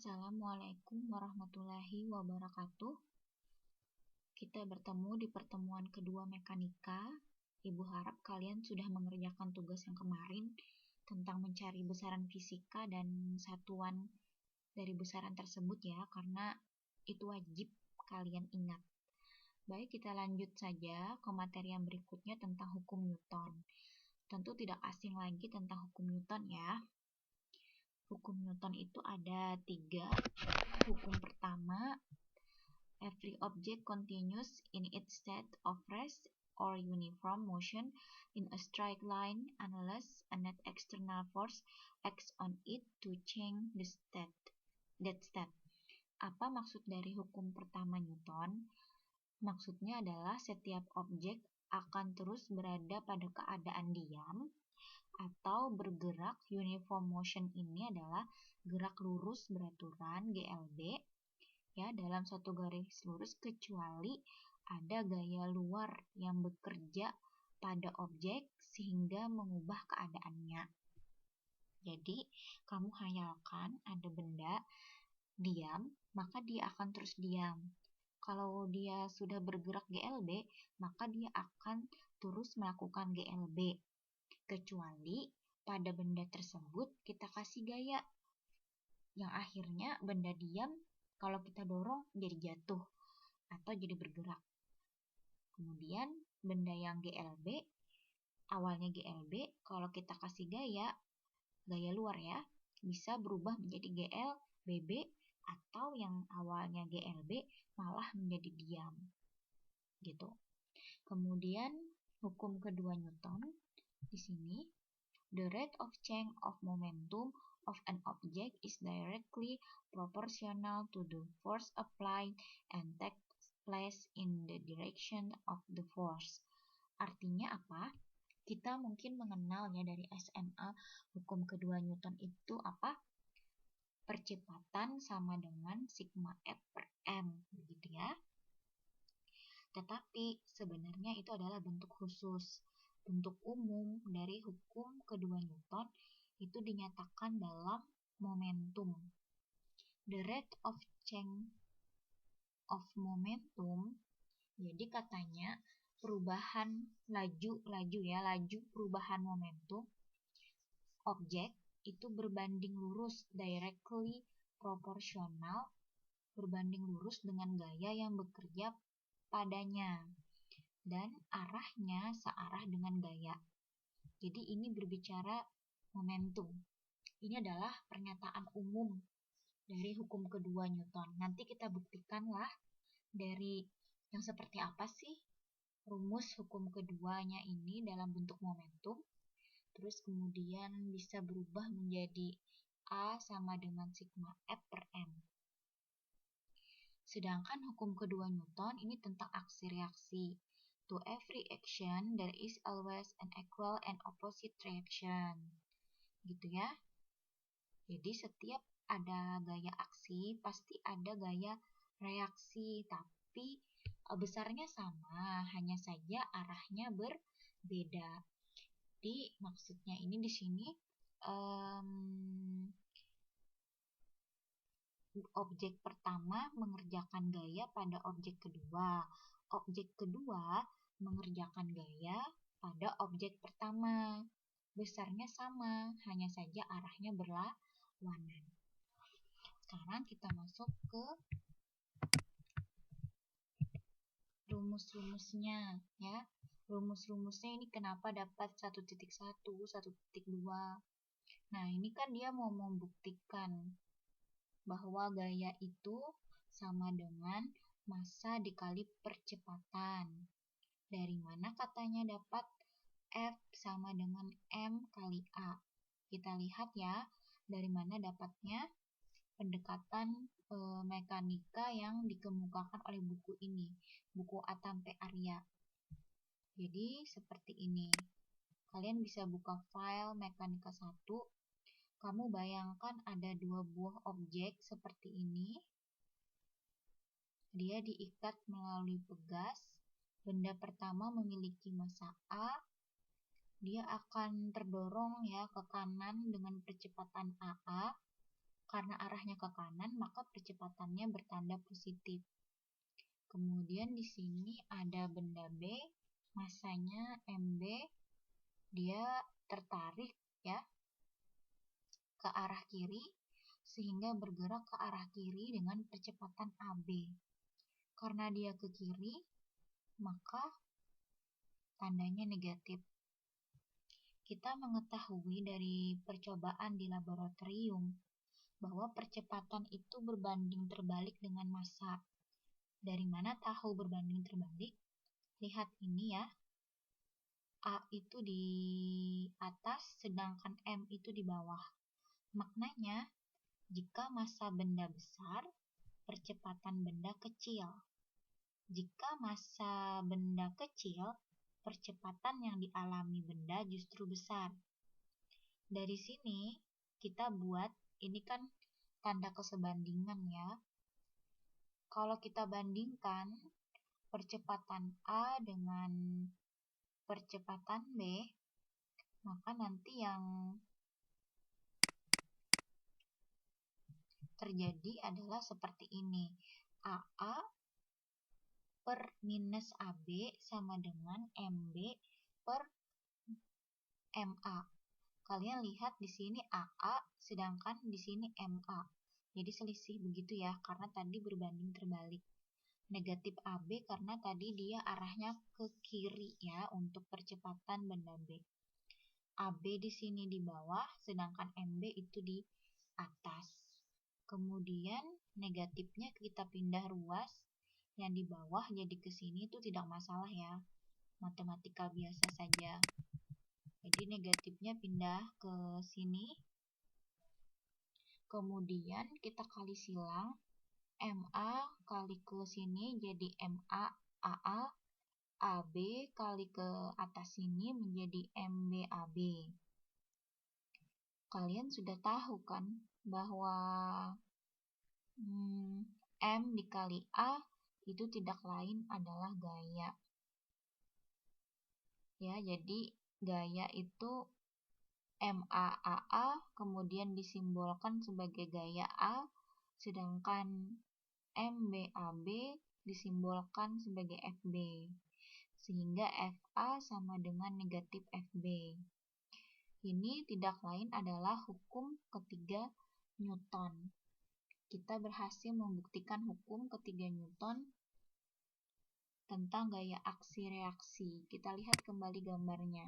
Assalamualaikum warahmatullahi wabarakatuh. Kita bertemu di pertemuan kedua mekanika. Ibu harap kalian sudah mengerjakan tugas yang kemarin tentang mencari besaran fisika dan satuan dari besaran tersebut ya, karena itu wajib kalian ingat. Baik, kita lanjut saja ke materi yang berikutnya tentang hukum Newton. Tentu tidak asing lagi tentang hukum Newton ya. Hukum Newton itu ada 3. Hukum pertama, every object continues in its state of rest or uniform motion in a straight line unless a net external force acts on it to change that state. Apa maksud dari hukum pertama Newton? Maksudnya adalah setiap objek akan terus berada pada keadaan diam atau bergerak. Uniform motion ini adalah gerak lurus beraturan GLB ya, dalam satu garis lurus kecuali ada gaya luar yang bekerja pada objek sehingga mengubah keadaannya. Jadi kamu hayalkan ada benda diam, maka dia akan terus diam. Kalau dia sudah bergerak GLB, maka dia akan terus melakukan GLB. Kecuali pada benda tersebut kita kasih gaya yang akhirnya benda diam, kalau kita dorong jadi jatuh atau jadi bergerak. Kemudian benda yang GLB, awalnya GLB, kalau kita kasih gaya luar ya, bisa berubah menjadi GLBB atau yang awalnya GLB malah menjadi diam gitu. Kemudian hukum kedua Newton di sini, the rate of change of momentum of an object is directly proportional to the force applied and takes place in the direction of the force. Artinya apa? Kita mungkin mengenalnya dari SMA, hukum kedua Newton itu apa? Percepatan sama dengan sigma F per m, begitu ya. Tetapi sebenarnya itu adalah bentuk khusus. Bentuk umum dari hukum kedua Newton itu dinyatakan dalam momentum. The rate of change of momentum, jadi katanya perubahan laju perubahan momentum objek itu berbanding lurus, directly proportional, berbanding lurus dengan gaya yang bekerja padanya dan arahnya searah dengan gaya. Jadi ini berbicara momentum. Ini adalah pernyataan umum dari hukum kedua Newton. Nanti kita buktikanlah dari yang seperti apa sih rumus hukum keduanya ini dalam bentuk momentum. Terus kemudian bisa berubah menjadi A sama dengan sigma F per M. Sedangkan hukum kedua Newton ini tentang aksi reaksi. To every action there is always an equal and opposite reaction. Gitu ya. Jadi setiap ada gaya aksi pasti ada gaya reaksi, tapi besarnya sama, hanya saja arahnya berbeda. Jadi maksudnya ini di sini objek pertama mengerjakan gaya pada objek kedua. Objek kedua mengerjakan gaya pada objek pertama. Besarnya sama, hanya saja arahnya berlawanan. Sekarang kita masuk ke rumus-rumusnya ya. Rumus-rumusnya ini kenapa dapat 1.1, 1.2. Nah, ini kan dia mau membuktikan bahwa gaya itu sama dengan massa dikali percepatan. Dari mana katanya dapat F sama dengan M kali A? Kita lihat ya, dari mana dapatnya pendekatan mekanika yang dikemukakan oleh buku ini, buku Atampe Arya. Jadi seperti ini. Kalian bisa buka file mekanika 1. Kamu bayangkan ada 2 buah objek seperti ini. Dia diikat melalui pegas. Benda pertama memiliki massa A. Dia akan terdorong ya ke kanan dengan percepatan AA. Karena arahnya ke kanan, maka percepatannya bertanda positif. Kemudian di sini ada benda B, masanya MB, dia tertarik ya ke arah kiri sehingga bergerak ke arah kiri dengan percepatan AB. Karena dia ke kiri, maka tandanya negatif. Kita mengetahui dari percobaan di laboratorium bahwa percepatan itu berbanding terbalik dengan massa. Dari mana tahu berbanding terbalik? Lihat ini ya. A itu di atas, sedangkan M itu di bawah. Maknanya, jika massa benda besar, percepatan benda kecil. Jika massa benda kecil, percepatan yang dialami benda justru besar. Dari sini kita buat, ini kan tanda kesebandingan ya. Kalau kita bandingkan percepatan A dengan percepatan B, maka nanti yang terjadi adalah seperti ini. AA per minus AB sama dengan MB per MA. Kalian lihat di sini AA, sedangkan di sini MA. Jadi selisih begitu ya, karena tadi berbanding terbalik. Negatif AB karena tadi dia arahnya ke kiri ya untuk percepatan benda B. AB di sini di bawah, sedangkan MB itu di atas. Kemudian negatifnya kita pindah ruas, yang di bawah jadi ke sini itu tidak masalah ya. Matematika biasa saja. Jadi negatifnya pindah ke sini. Kemudian kita kali silang. MA kali ke sini jadi MA AA. AB kali ke atas sini menjadi MB AB. Kalian sudah tahu kan bahwa M dikali A itu tidak lain adalah gaya. Ya, jadi gaya itu MAAA kemudian disimbolkan sebagai gaya A, sedangkan MBAB disimbolkan sebagai FB. Sehingga FA sama dengan negatif FB. Ini tidak lain adalah hukum ketiga Newton. Kita berhasil membuktikan hukum ketiga Newton tentang gaya aksi reaksi. Kita lihat kembali gambarnya.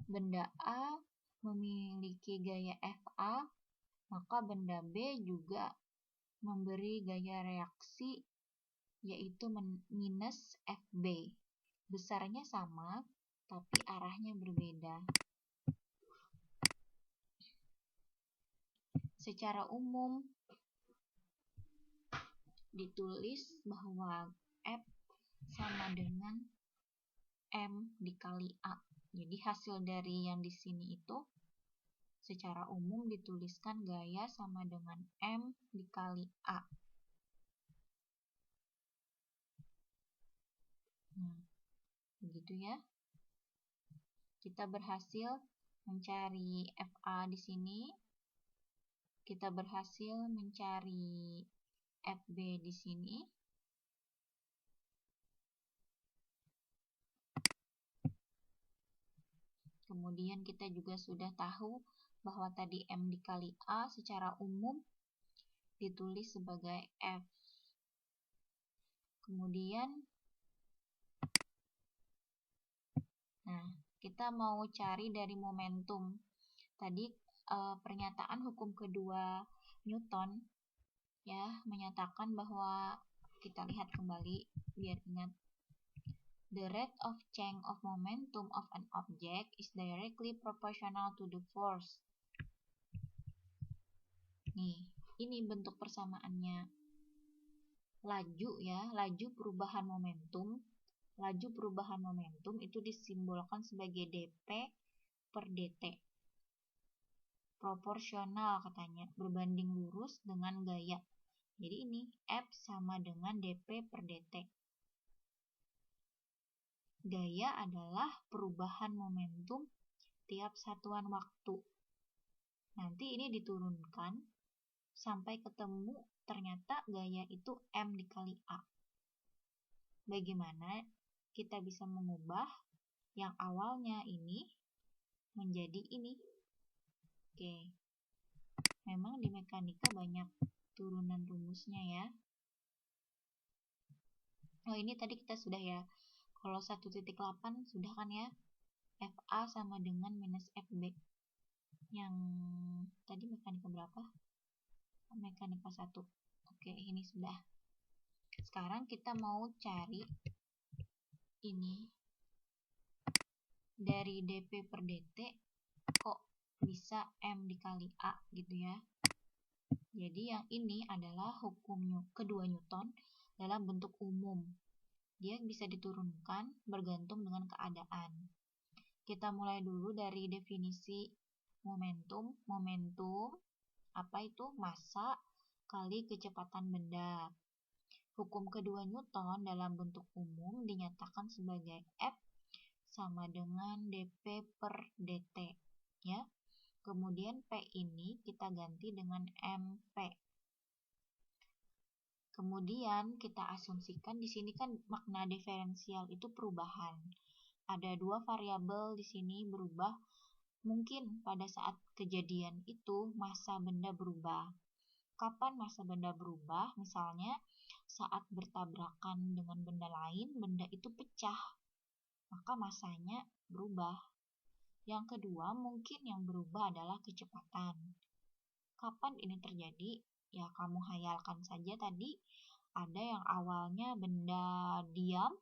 Benda A memiliki gaya FA, maka benda B juga memberi gaya reaksi yaitu minus FB. Besarnya sama, tapi arahnya berbeda. Secara umum, ditulis bahwa F sama dengan M dikali A. Jadi hasil dari yang di sini itu secara umum dituliskan gaya sama dengan M dikali A. Nah, begitu ya. Kita berhasil mencari FA di sini. Kita berhasil mencari FB di sini. Kemudian kita juga sudah tahu bahwa tadi M dikali A secara umum ditulis sebagai F. Kemudian, nah, kita mau cari dari momentum. Tadi pernyataan hukum kedua Newton ya menyatakan bahwa kita lihat kembali biar ingat. The rate of change of momentum of an object is directly proportional to the force. Nih, ini bentuk persamaannya. Laju ya, laju perubahan momentum. Laju perubahan momentum itu disimbolkan sebagai dp per dt. Proporsional katanya, berbanding lurus dengan gaya. Jadi ini F sama dengan dp per dt. Gaya adalah perubahan momentum tiap satuan waktu. Nanti ini diturunkan sampai ketemu ternyata gaya itu M dikali A. Bagaimana kita bisa mengubah yang awalnya ini menjadi ini? Oke, memang di mekanika banyak turunan rumusnya ya. Oh, ini tadi kita sudah ya. Kalau 1.8 sudah kan ya. FA sama dengan minus FB. Yang tadi mekanika berapa? Mekanika 1. Oke, ini sudah. Sekarang kita mau cari ini. Dari dP per dt kok bisa M dikali A gitu ya. Jadi yang ini adalah hukum kedua Newton dalam bentuk umum. Dia bisa diturunkan bergantung dengan keadaan. Kita mulai dulu dari definisi momentum. Momentum apa itu? Massa kali kecepatan benda. Hukum kedua Newton dalam bentuk umum dinyatakan sebagai F sama dengan dP per dt ya. Kemudian P ini kita ganti dengan MP. Kemudian kita asumsikan di sini kan makna diferensial itu perubahan. Ada dua variabel di sini berubah. Mungkin pada saat kejadian itu massa benda berubah. Kapan massa benda berubah? Misalnya saat bertabrakan dengan benda lain, benda itu pecah, maka massanya berubah. Yang kedua, mungkin yang berubah adalah kecepatan. Kapan ini terjadi? Ya, kamu hayalkan saja tadi, ada yang awalnya benda diam,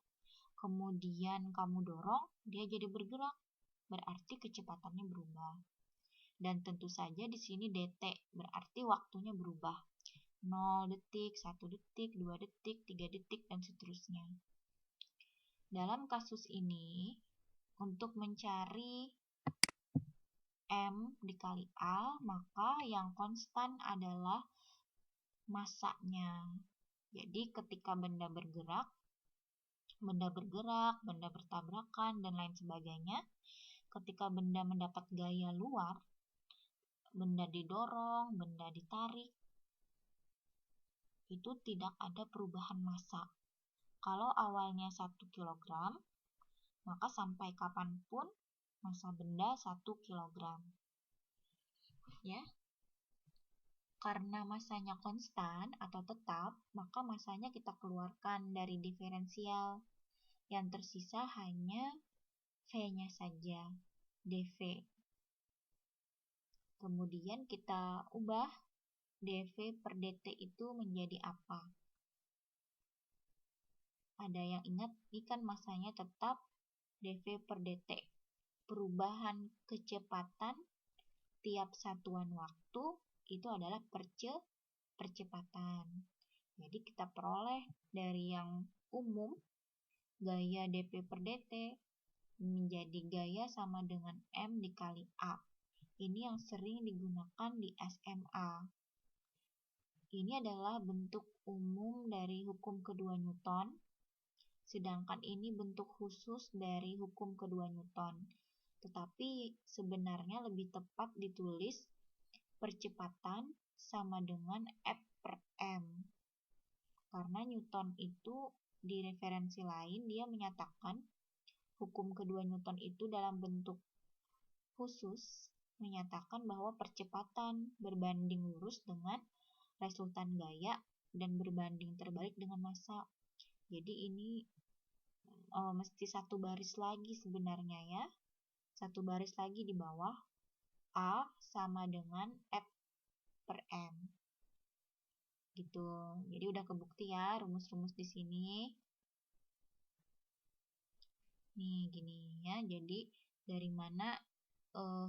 kemudian kamu dorong, dia jadi bergerak, berarti kecepatannya berubah. Dan tentu saja di sini dt, berarti waktunya berubah. 0 detik, 1 detik, 2 detik, 3 detik, dan seterusnya. Dalam kasus ini, untuk mencari M dikali A, maka yang konstan adalah massanya. Jadi ketika benda bergerak, benda bertabrakan, dan lain sebagainya, ketika benda mendapat gaya luar, benda didorong, benda ditarik, itu tidak ada perubahan massa. Kalau awalnya 1 kg, maka sampai kapanpun massa benda 1 kg. Ya. Karena massanya konstan atau tetap, maka massanya kita keluarkan dari diferensial. Yang tersisa hanya V-nya saja, dV. Kemudian kita ubah dV per dt itu menjadi apa? Ada yang ingat, ikan massanya tetap dV per dt. Perubahan kecepatan tiap satuan waktu itu adalah percepatan. Jadi kita peroleh dari yang umum, gaya dP per dt menjadi gaya sama dengan M dikali A. Ini yang sering digunakan di SMA. Ini adalah bentuk umum dari hukum kedua Newton, sedangkan ini bentuk khusus dari hukum kedua Newton. Tetapi sebenarnya lebih tepat ditulis percepatan sama dengan F per M. Karena Newton itu di referensi lain dia menyatakan hukum kedua Newton itu dalam bentuk khusus menyatakan bahwa percepatan berbanding lurus dengan resultan gaya dan berbanding terbalik dengan massa. Jadi ini mesti satu baris lagi sebenarnya ya. Satu baris lagi di bawah, A sama dengan F per M. Gitu. Jadi udah kebukti ya rumus-rumus di sini. Nih gini ya. Jadi dari mana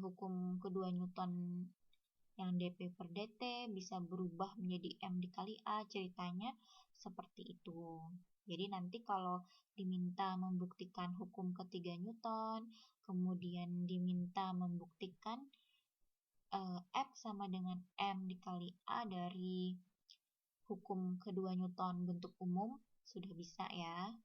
hukum kedua Newton yang dP per dt bisa berubah menjadi M dikali A, ceritanya seperti itu. Jadi nanti kalau diminta membuktikan hukum ketiga Newton, kemudian diminta membuktikan F sama dengan M dikali A dari hukum kedua Newton bentuk umum, sudah bisa ya.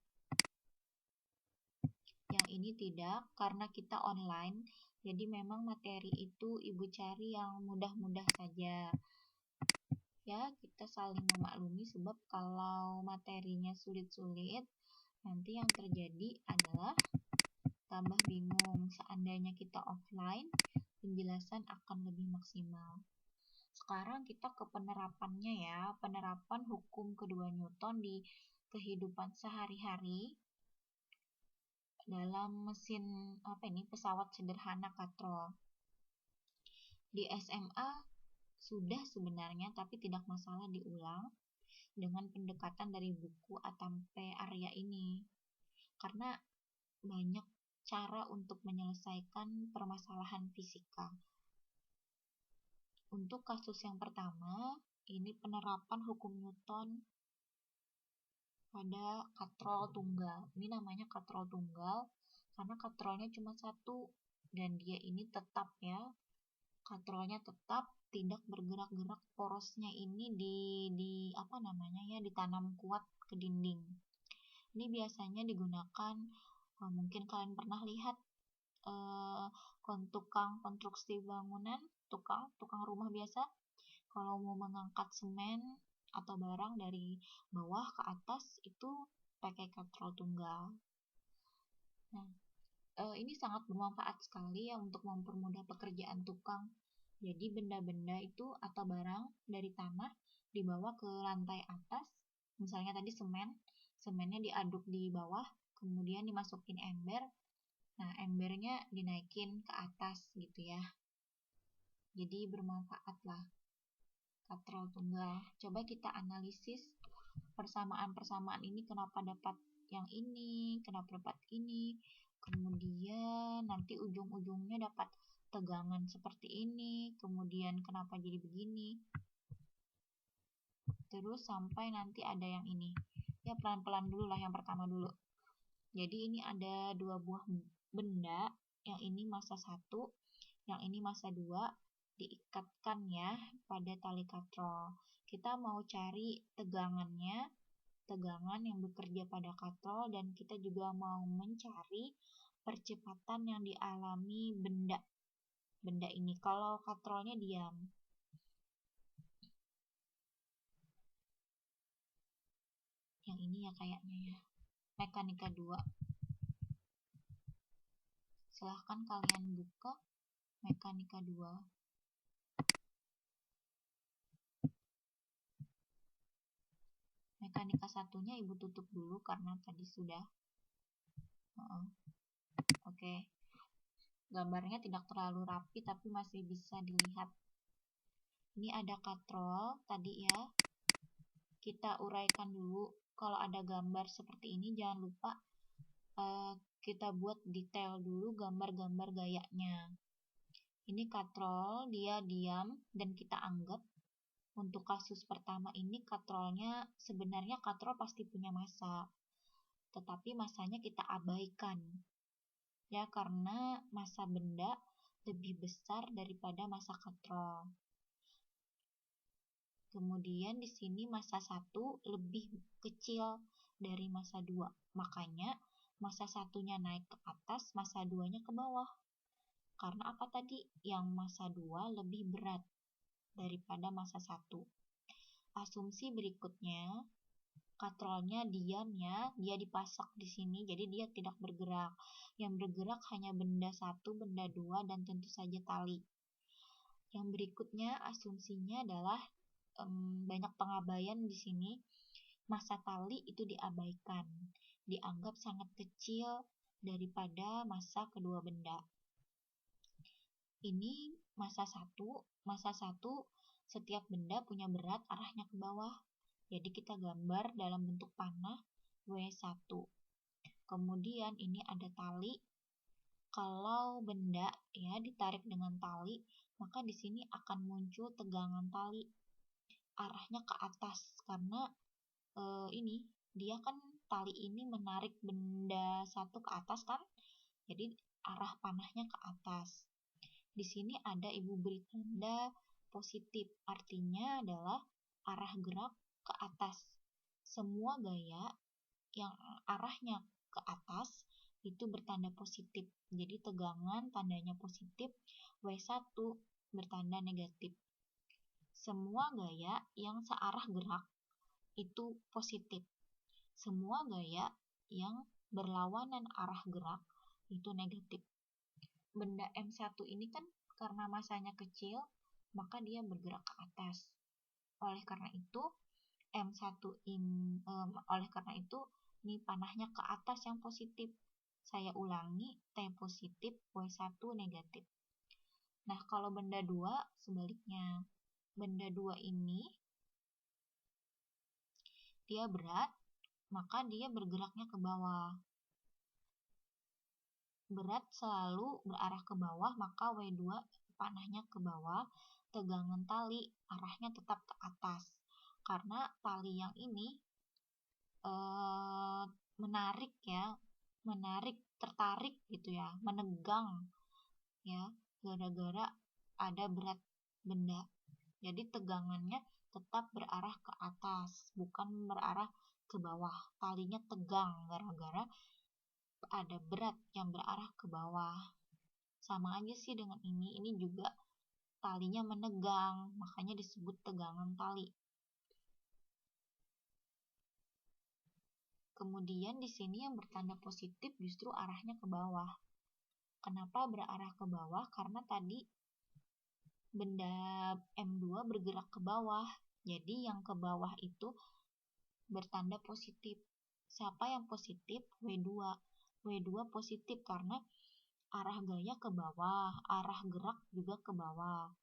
Yang ini tidak, karena kita online, jadi memang materi itu Ibu cari yang mudah-mudah saja. ya, kita saling memaklumi sebab kalau materinya sulit-sulit, nanti yang terjadi adalah tambah bingung. Seandainya kita offline, penjelasan akan lebih maksimal. Sekarang kita ke penerapannya ya, penerapan hukum kedua Newton di kehidupan sehari-hari dalam mesin pesawat sederhana katrol. Di SMA sudah sebenarnya, tapi tidak masalah diulang dengan pendekatan dari buku Atampe Arya ini, karena banyak cara untuk menyelesaikan permasalahan fisika. Untuk kasus yang pertama, ini penerapan hukum Newton pada katrol tunggal. Ini namanya katrol tunggal karena katrolnya cuma satu dan dia ini tetap ya. Katrolnya tetap, tidak bergerak-gerak, porosnya ini ditanam kuat ke dinding. Ini biasanya digunakan, mungkin kalian pernah lihat tukang konstruksi bangunan, tukang rumah biasa, kalau mau mengangkat semen atau barang dari bawah ke atas itu pakai katrol tunggal. Nah, ini sangat bermanfaat sekali ya untuk mempermudah pekerjaan tukang. Jadi benda-benda itu atau barang dari tanah dibawa ke lantai atas, misalnya tadi semennya diaduk di bawah, kemudian dimasukin ember. Nah, embernya dinaikin ke atas gitu ya. Jadi bermanfaat lah katrol tunggal. Coba kita analisis persamaan-persamaan ini, kenapa dapat yang ini, kenapa dapat ini. Kemudian nanti ujung-ujungnya dapat tegangan seperti ini, kemudian kenapa jadi begini. Terus sampai nanti ada yang ini. Ya pelan-pelan dulu lah, yang pertama dulu. Jadi ini ada dua buah benda, yang ini massa 1, yang ini massa 2, diikatkan ya pada tali katrol. Kita mau cari tegangannya, tegangan yang bekerja pada katrol, dan kita juga mau mencari percepatan yang dialami benda ini kalau katrolnya diam. Yang ini ya kayaknya ya, mekanika 2. Silahkan kalian buka mekanika 2. Mekanika 1-nya ibu tutup dulu karena tadi sudah. Oke. Gambarnya tidak terlalu rapi tapi masih bisa dilihat. Ini ada katrol tadi ya. Kita uraikan dulu. Kalau ada gambar seperti ini jangan lupa kita buat detail dulu gambar-gambar gayanya. Ini katrol, dia diam dan kita anggap untuk kasus pertama ini katrolnya, sebenarnya katrol pasti punya massa, tetapi massanya kita abaikan ya, karena massa benda lebih besar daripada massa katrol. Kemudian di sini massa 1 lebih kecil dari massa 2, makanya massa 1-nya naik ke atas, massa 2-nya ke bawah. Karena apa tadi? Yang massa 2 lebih berat daripada massa 1. Asumsi berikutnya, katrolnya diam ya, dia dipasak di sini, jadi dia tidak bergerak. Yang bergerak hanya benda 1, benda 2, dan tentu saja tali. Yang berikutnya asumsinya adalah banyak pengabaian di sini. Massa tali itu diabaikan, dianggap sangat kecil daripada massa kedua benda. Ini massa 1, setiap benda punya berat arahnya ke bawah. Jadi kita gambar dalam bentuk panah W1. Kemudian ini ada tali. Kalau benda ya ditarik dengan tali, maka di sini akan muncul tegangan tali. Arahnya ke atas karena ini dia kan tali ini menarik benda 1 ke atas kan. Jadi arah panahnya ke atas. Di sini ada ibu beri tanda positif, artinya adalah arah gerak ke atas. Semua gaya yang arahnya ke atas itu bertanda positif. Jadi tegangan tandanya positif, W1 bertanda negatif. Semua gaya yang searah gerak itu positif. Semua gaya yang berlawanan arah gerak itu negatif. Benda M1 ini kan karena masanya kecil, maka dia bergerak ke atas. Oleh karena itu, ini panahnya ke atas yang positif. Saya ulangi, T positif, W1 negatif. Nah, kalau benda 2 sebaliknya. Benda 2 ini dia berat, maka dia bergeraknya ke bawah. Berat selalu berarah ke bawah, maka W2 panahnya ke bawah, tegangan tali arahnya tetap ke atas. Karena tali yang ini tertarik gitu ya, menegang ya, gara-gara ada berat benda. Jadi tegangannya tetap berarah ke atas, bukan berarah ke bawah. Talinya tegang gara-gara ada berat yang berarah ke bawah. Sama aja sih dengan ini juga talinya menegang, makanya disebut tegangan tali. Kemudian di sini yang bertanda positif justru arahnya ke bawah. Kenapa berarah ke bawah? Karena tadi benda M2 bergerak ke bawah. Jadi yang ke bawah itu bertanda positif. Siapa yang positif? W2. W2 positif karena arah gaya ke bawah, arah gerak juga ke bawah.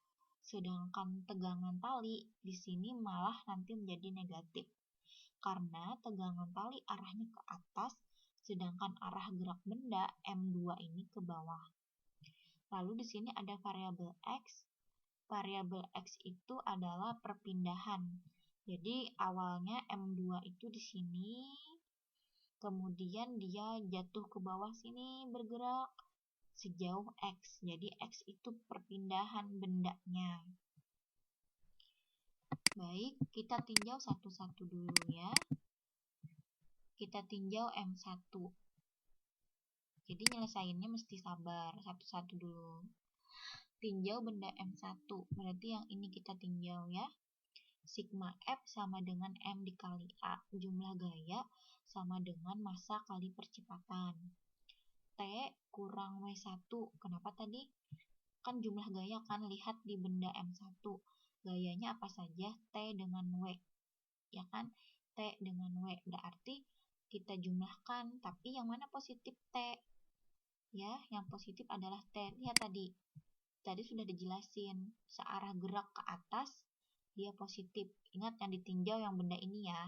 Sedangkan tegangan tali di sini malah nanti menjadi negatif. Karena tegangan tali arahnya ke atas, sedangkan arah gerak benda M2 ini ke bawah. Lalu di sini ada variabel X. Variabel X itu adalah perpindahan. Jadi awalnya M2 itu di sini, kemudian dia jatuh ke bawah sini bergerak sejauh X. Jadi X itu perpindahan bendanya. Baik, kita tinjau satu-satu dulu ya. Kita tinjau M1. Jadi nyelesainnya mesti sabar, satu-satu dulu. Tinjau benda M1, berarti yang ini kita tinjau ya. Sigma F sama dengan M dikali A. Jumlah gaya sama dengan massa kali percepatan. T kurang W1. Kenapa tadi? Kan jumlah gaya kan, lihat di benda M1. Gayanya apa saja? T dengan W. Ya kan? T dengan W. Berarti kita jumlahkan, tapi yang mana positif T? Ya, yang positif adalah T. Lihat tadi. Tadi sudah dijelasin, searah gerak ke atas, dia positif. Ingat yang ditinjau yang benda ini ya.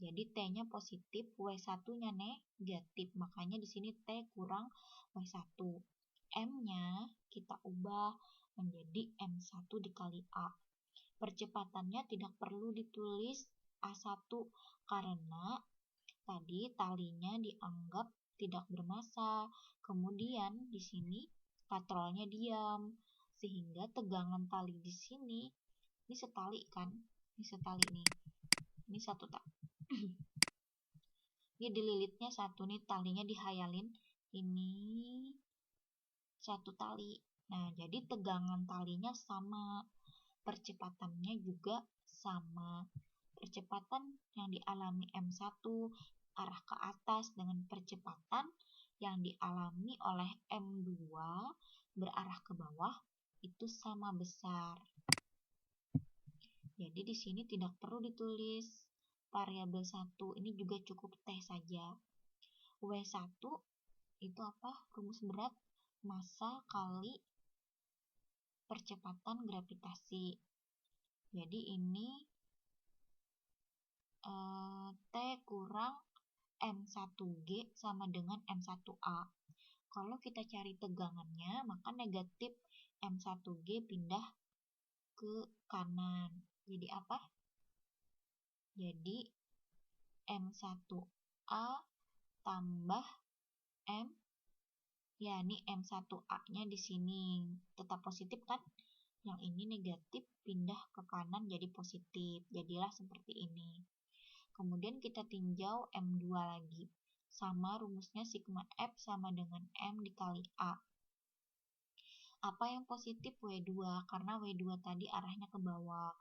Jadi T-nya positif, W1-nya negatif. Makanya di sini T kurang W1. M-nya kita ubah menjadi M1 dikali A. Percepatannya tidak perlu ditulis A1 karena tadi talinya dianggap tidak bermassa. Kemudian di sini katrolnya diam, sehingga tegangan tali di sini, ini setali kan, ini setali nih, ini satu tak, ini dililitnya satu nih, talinya dihayalin, ini satu tali. Nah, jadi tegangan talinya sama, percepatannya juga sama. Percepatan yang dialami M1 arah ke atas dengan percepatan yang dialami oleh M2 berarah ke bawah itu sama besar. Jadi di sini tidak perlu ditulis variabel 1, ini juga cukup T saja. W1 itu apa? Rumus berat massa kali percepatan gravitasi. Jadi ini T kurang M1G sama dengan M1A. Kalau kita cari tegangannya, maka negatif M1G pindah ke kanan. Jadi apa? Jadi M1A tambah M, ya ini M1A-nya di sini tetap positif kan? Yang ini negatif pindah ke kanan jadi positif. Jadilah seperti ini. Kemudian kita tinjau M2 lagi. Sama rumusnya sigma F sama dengan M dikali A. Apa yang positif? W2, karena W2 tadi arahnya ke bawah.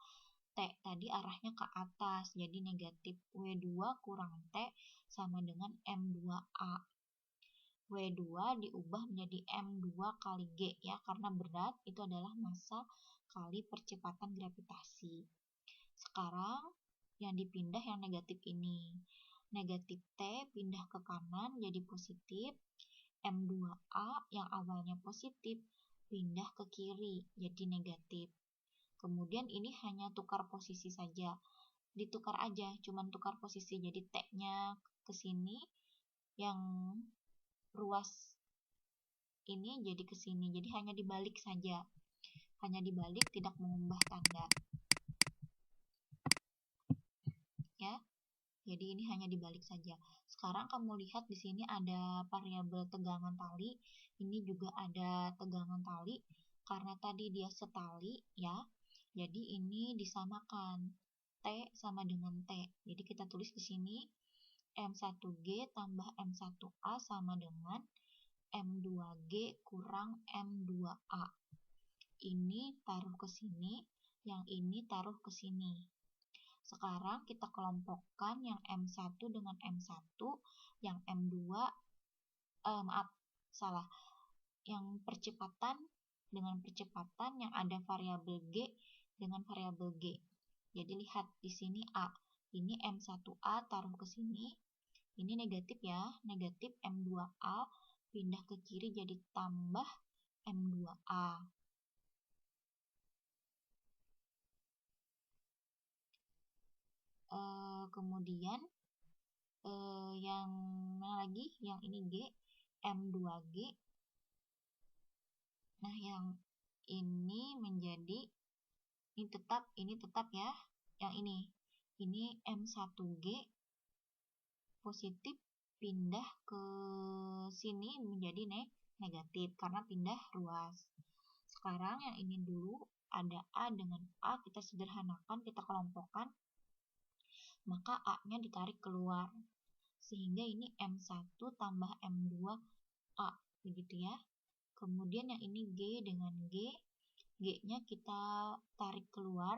T tadi arahnya ke atas, jadi negatif. W2 kurang T sama dengan M2A. W2 diubah menjadi M2 kali G ya, karena berat itu adalah massa kali percepatan gravitasi. Sekarang yang dipindah yang negatif ini. Negatif T pindah ke kanan jadi positif. M2A yang awalnya positif pindah ke kiri jadi negatif. Kemudian ini hanya tukar posisi saja. Ditukar aja, cuman tukar posisi. Jadi T-nya ke sini, yang ruas ini jadi ke sini. Jadi hanya dibalik saja. Hanya dibalik, tidak mengubah tanda. Ya. Jadi ini hanya dibalik saja. Sekarang kamu lihat di sini ada variabel tegangan tali. Ini juga ada tegangan tali karena tadi dia setali ya. Jadi ini disamakan. T sama dengan T. Jadi kita tulis di sini M1G tambah M1A sama dengan M2G kurang M2A. Ini taruh ke sini, yang ini taruh ke sini. Sekarang kita kelompokkan yang M1 dengan M1, yang M2, yang percepatan dengan percepatan, yang ada variabel G dengan variabel G. Jadi lihat di sini A, ini M1A taruh ke sini, ini negatif ya, negatif M2A pindah ke kiri jadi tambah M2A. Kemudian yang mana lagi? Yang ini G, M2G. Nah, yang ini menjadi ini tetap ya. Yang ini M1G positif pindah ke sini menjadi negatif karena pindah ruas. Sekarang yang ini dulu ada A dengan A, kita sederhanakan, kita kelompokkan. Maka A-nya ditarik keluar. Sehingga ini M1 tambah M2A, begitu ya. Kemudian yang ini G dengan G, G-nya kita tarik keluar,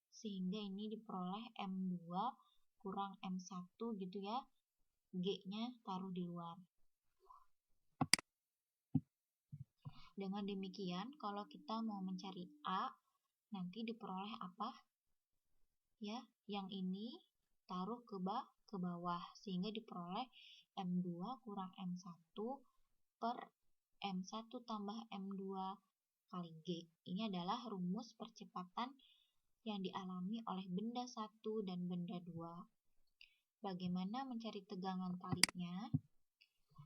sehingga ini diperoleh M2 kurang M1 gitu ya. G-nya taruh di luar. Dengan demikian, kalau kita mau mencari A, nanti diperoleh apa? Ya, yang ini taruh ke bawah, sehingga diperoleh M2 kurang M1 per M1 tambah M2 kali G. Ini adalah rumus percepatan yang dialami oleh benda 1 dan benda 2. Bagaimana mencari tegangan talinya?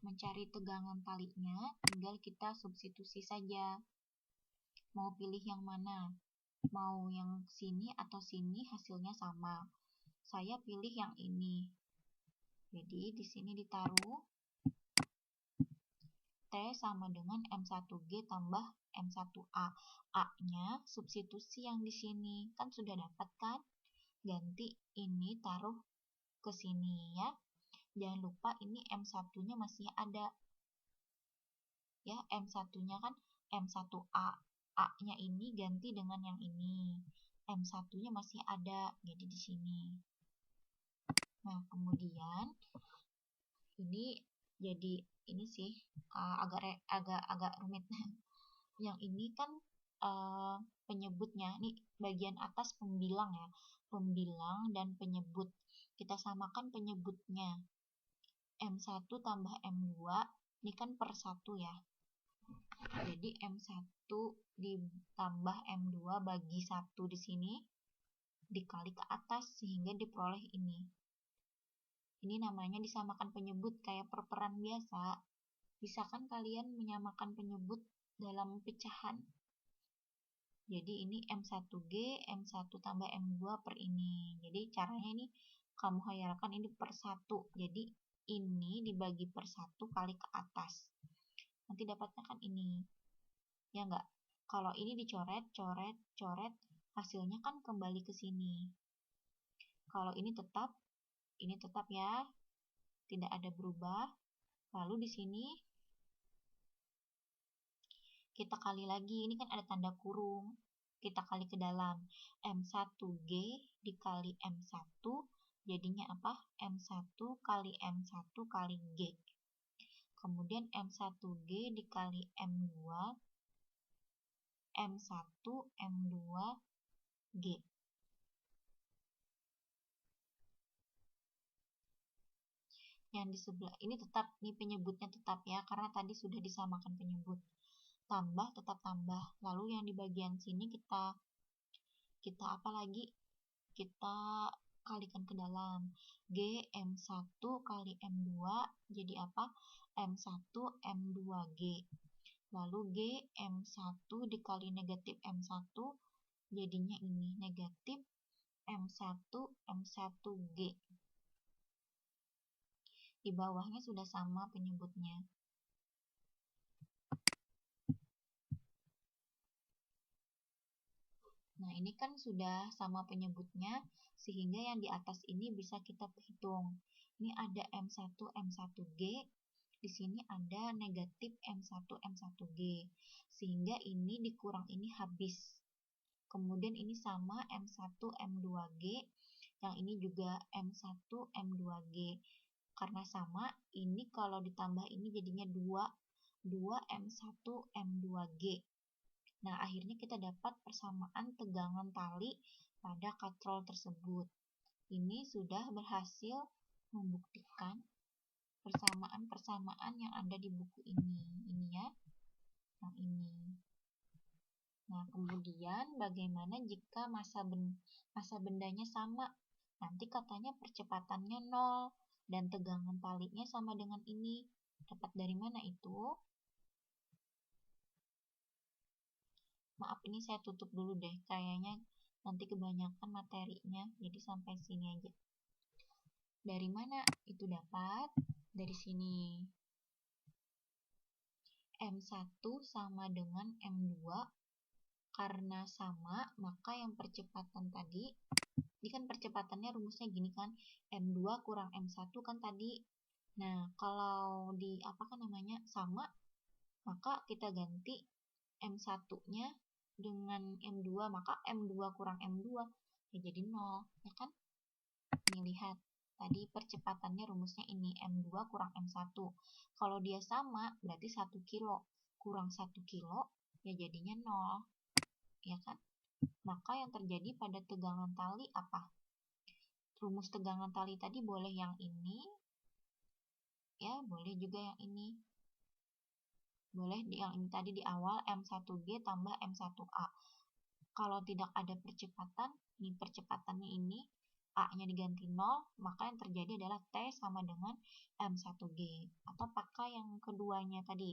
Mencari tegangan talinya tinggal kita substitusi saja. Mau pilih yang mana? Mau yang sini atau sini, hasilnya sama. Saya pilih yang ini. Jadi di sini ditaruh T sama dengan M1G tambah M1A. A-nya substitusi yang di sini. Kan sudah dapat kan? Ganti ini taruh ke sini ya. Jangan lupa ini M1-nya masih ada. Ya, M1-nya kan M1A. A-nya ini ganti dengan yang ini. M1-nya masih ada, jadi di sini. Nah, kemudian ini jadi ini sih agak rumit. Yang ini kan penyebutnya, ini bagian atas pembilang ya, pembilang dan penyebut. Kita samakan penyebutnya. M1 tambah M2 ini kan per 1 ya. Jadi M1 ditambah M2 bagi 1 di sini dikali ke atas sehingga diperoleh ini. Ini namanya disamakan penyebut kayak perperan biasa. Bisa kan kalian menyamakan penyebut dalam pecahan? Jadi ini M1G, M1 tambah M2 per ini. Jadi caranya ini kamu hayalkan ini per 1. Jadi ini dibagi per 1 kali ke atas. Nanti dapatnya kan ini. Ya enggak? Kalau ini dicoret, coret, coret, hasilnya kan kembali ke sini. Kalau ini tetap ya, tidak ada berubah. Lalu di sini kita kali lagi, ini kan ada tanda kurung, kita kali ke dalam. M1G dikali M1 jadinya apa? M1 kali M1 kali G. Kemudian M1G dikali M2, M1, M2G. Yang di sebelah ini tetap, ini penyebutnya tetap ya, karena tadi sudah disamakan penyebut. Tambah, tetap tambah. Lalu yang di bagian sini kita apa lagi? Kita kalikan ke dalam. G M1 kali M2 jadi apa? M1 M2G. Lalu G M1 dikali negatif M1 jadinya ini negatif M1 M1G. Di bawahnya sudah sama penyebutnya. Nah, ini kan sudah sama penyebutnya, sehingga yang di atas ini bisa kita hitung. Ini ada M1, M1G, di sini ada negatif M1, M1G, sehingga ini dikurang ini habis. Kemudian ini sama M1, M2G, yang ini juga M1, M2G. Karena sama, ini kalau ditambah ini jadinya 2 M1, M2G. Nah, akhirnya kita dapat persamaan tegangan tali pada katrol tersebut. Ini sudah berhasil membuktikan persamaan-persamaan yang ada di buku ini. Ini ya, yang ini. Nah, kemudian bagaimana jika massa bendanya sama? Nanti katanya percepatannya 0 dan tegangan talinya sama dengan ini. Dapat dari mana itu? Maaf, ini saya tutup dulu deh, kayaknya nanti kebanyakan materinya, jadi sampai sini aja. Dari mana itu dapat? Dari sini. M1 sama dengan M2, karena sama, maka yang percepatan tadi, ini kan percepatannya rumusnya gini kan, M2 kurang M1 kan tadi. Nah, kalau di sama, maka kita ganti M1-nya dengan M2, maka M2 kurang M2 ya jadi 0, ya kan? Ini lihat, tadi percepatannya rumusnya ini, M2 kurang M1. Kalau dia sama, berarti 1 kilo kurang 1 kilo, ya jadinya 0, ya kan? Maka yang terjadi pada tegangan tali apa? Rumus tegangan tali tadi boleh yang ini, ya boleh juga yang ini. Boleh yang ini tadi di awal, M1G tambah M1A. Kalau tidak ada percepatan, ini percepatannya ini, A-nya diganti 0, maka yang terjadi adalah T sama dengan M1G. Atau pakai yang keduanya tadi,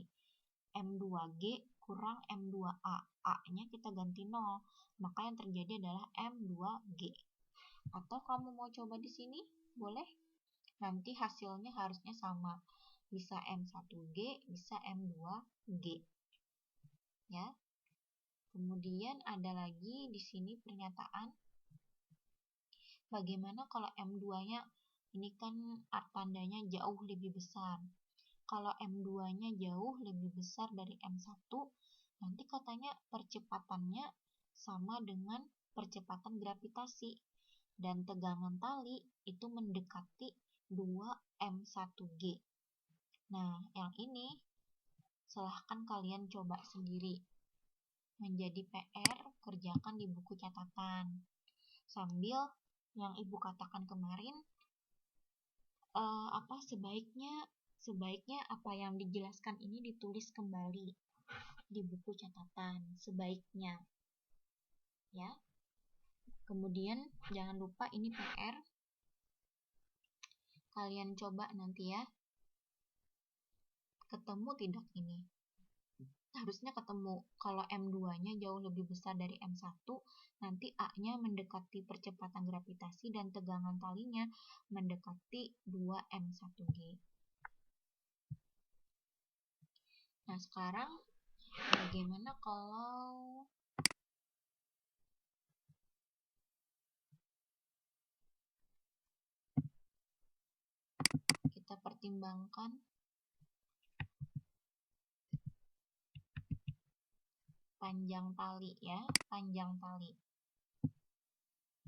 M2G kurang M2A. A-nya kita ganti 0, maka yang terjadi adalah M2G. Atau kamu mau coba di sini, boleh. Nanti hasilnya harusnya sama. Bisa M1G, bisa M2G. Ya. Kemudian ada lagi di sini pernyataan. Bagaimana kalau M2-nya ini kan tandanya jauh lebih besar. Kalau M2-nya jauh lebih besar dari M1, nanti katanya percepatannya sama dengan percepatan gravitasi. Dan tegangan tali itu mendekati 2M1G. Nah, yang ini silahkan kalian coba sendiri. Menjadi PR, kerjakan di buku catatan. Sambil yang ibu katakan kemarin, sebaiknya apa yang dijelaskan ini ditulis kembali di buku catatan. Sebaiknya. Ya. Kemudian jangan lupa ini PR. Kalian coba nanti ya. Ketemu tidak ini? Harusnya ketemu. Kalau M2-nya jauh lebih besar dari M1, nanti A-nya mendekati percepatan gravitasi dan tegangan talinya mendekati 2M1G. Nah, sekarang bagaimana kalau kita pertimbangkan panjang tali ya, panjang tali.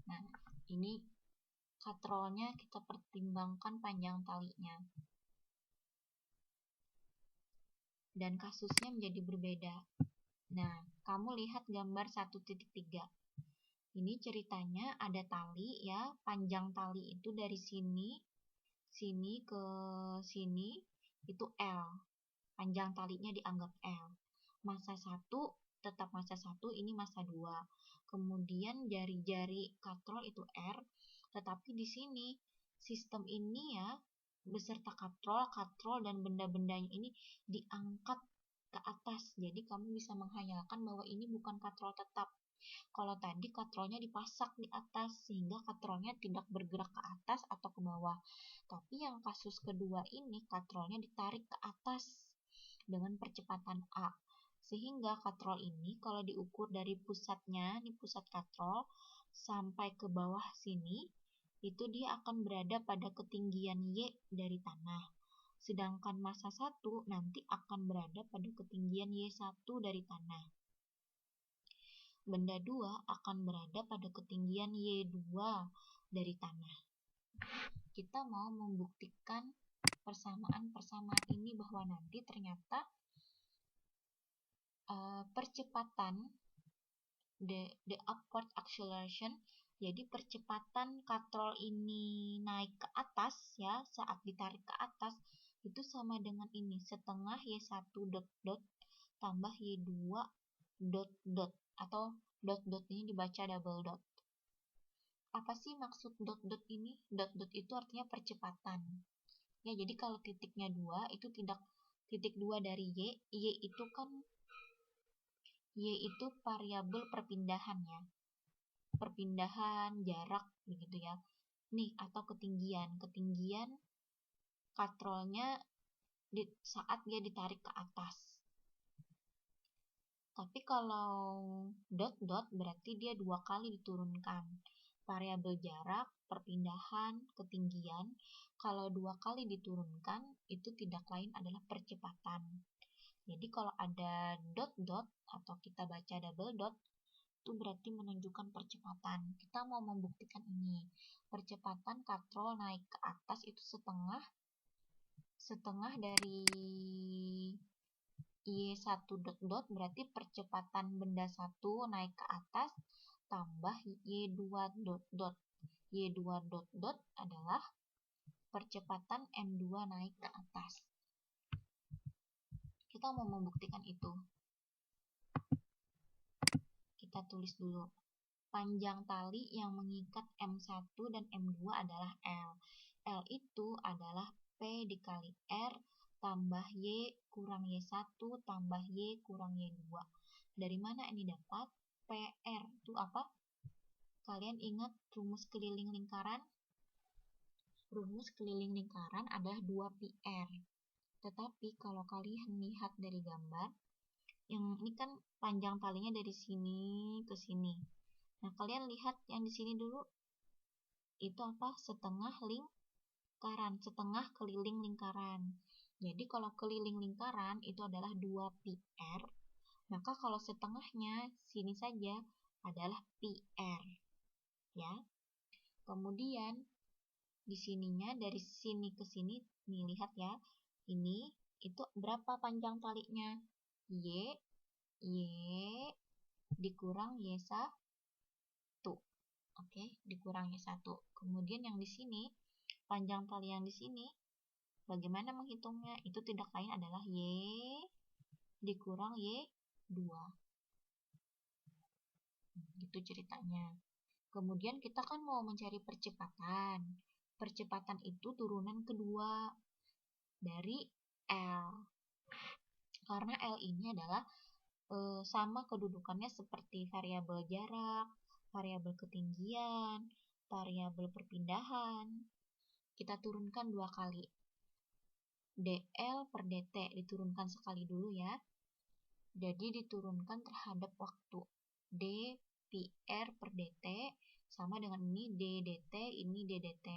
Nah, ini katrolnya kita pertimbangkan panjang talinya. Dan kasusnya menjadi berbeda. Nah, kamu lihat gambar 1.3. Ini ceritanya ada tali ya, panjang tali itu dari sini ke sini itu L. Panjang talinya dianggap L. Massa 1 tetap massa 1, ini massa 2. Kemudian jari-jari katrol itu R, tetapi di sini sistem ini ya beserta katrol dan benda-bendanya ini diangkat ke atas. Jadi kamu bisa menghayalkan bahwa ini bukan katrol tetap. Kalau tadi katrolnya dipasak di atas sehingga katrolnya tidak bergerak ke atas atau ke bawah. Tapi yang kasus kedua ini katrolnya ditarik ke atas dengan percepatan A. Sehingga katrol ini kalau diukur dari pusatnya, ini pusat katrol, sampai ke bawah sini, itu dia akan berada pada ketinggian Y dari tanah. Sedangkan massa 1 nanti akan berada pada ketinggian Y1 dari tanah. Benda 2 akan berada pada ketinggian Y2 dari tanah. Kita mau membuktikan persamaan-persamaan ini bahwa nanti ternyata percepatan the upward acceleration, jadi percepatan katrol ini naik ke atas ya saat ditarik ke atas itu sama dengan ini, setengah Y1 dot dot tambah Y2 dot dot, atau dot dot ini dibaca double dot. Apa sih maksud dot dot ini? Dot dot itu artinya percepatan ya, jadi kalau titiknya 2 itu tidak titik 2 dari Y itu kan Y itu variabel perpindahan ya, perpindahan jarak begitu ya. Nih, atau ketinggian katrolnya saat dia ditarik ke atas. Tapi kalau dot dot berarti dia 2 kali diturunkan. Variabel jarak, perpindahan, ketinggian, kalau 2 kali diturunkan itu tidak lain adalah percepatan. Jadi kalau ada dot dot atau kita baca double dot itu berarti menunjukkan percepatan. Kita mau membuktikan ini. Percepatan katrol naik ke atas itu setengah dari Y1 dot dot berarti percepatan benda 1 naik ke atas tambah Y2 dot dot. Y2 dot dot adalah percepatan M2 naik ke atas. Kita mau membuktikan itu. Kita tulis dulu. Panjang tali yang mengikat M1 dan M2 adalah L. L itu adalah P dikali R tambah Y kurang Y1 tambah Y kurang Y2. Dari mana ini dapat? PR itu apa? Kalian ingat rumus keliling lingkaran? Rumus keliling lingkaran adalah 2PR. Tetapi kalau kalian lihat dari gambar, yang ini kan panjang talinya dari sini ke sini. Nah, kalian lihat yang di sini dulu. Itu apa? Setengah lingkaran, setengah keliling lingkaran. Jadi kalau keliling lingkaran itu adalah 2PR, maka kalau setengahnya sini saja adalah PR. Ya. Kemudian di sininya dari sini ke sini, nih lihat ya. Ini itu berapa panjang talinya? Y dikurang Y1. Oke, dikurang Y1. Kemudian yang di sini, panjang tali yang di sini, bagaimana menghitungnya? Itu tidak lain adalah Y dikurang Y2. Gitu ceritanya. Kemudian kita kan mau mencari percepatan. Percepatan itu turunan kedua dari L. Karena L ini adalah sama kedudukannya seperti variabel jarak, variabel ketinggian, variabel perpindahan. Kita turunkan 2 kali. DL per DT diturunkan sekali dulu ya. Jadi diturunkan terhadap waktu. D PR per DT sama dengan ini DDT, ini DDT.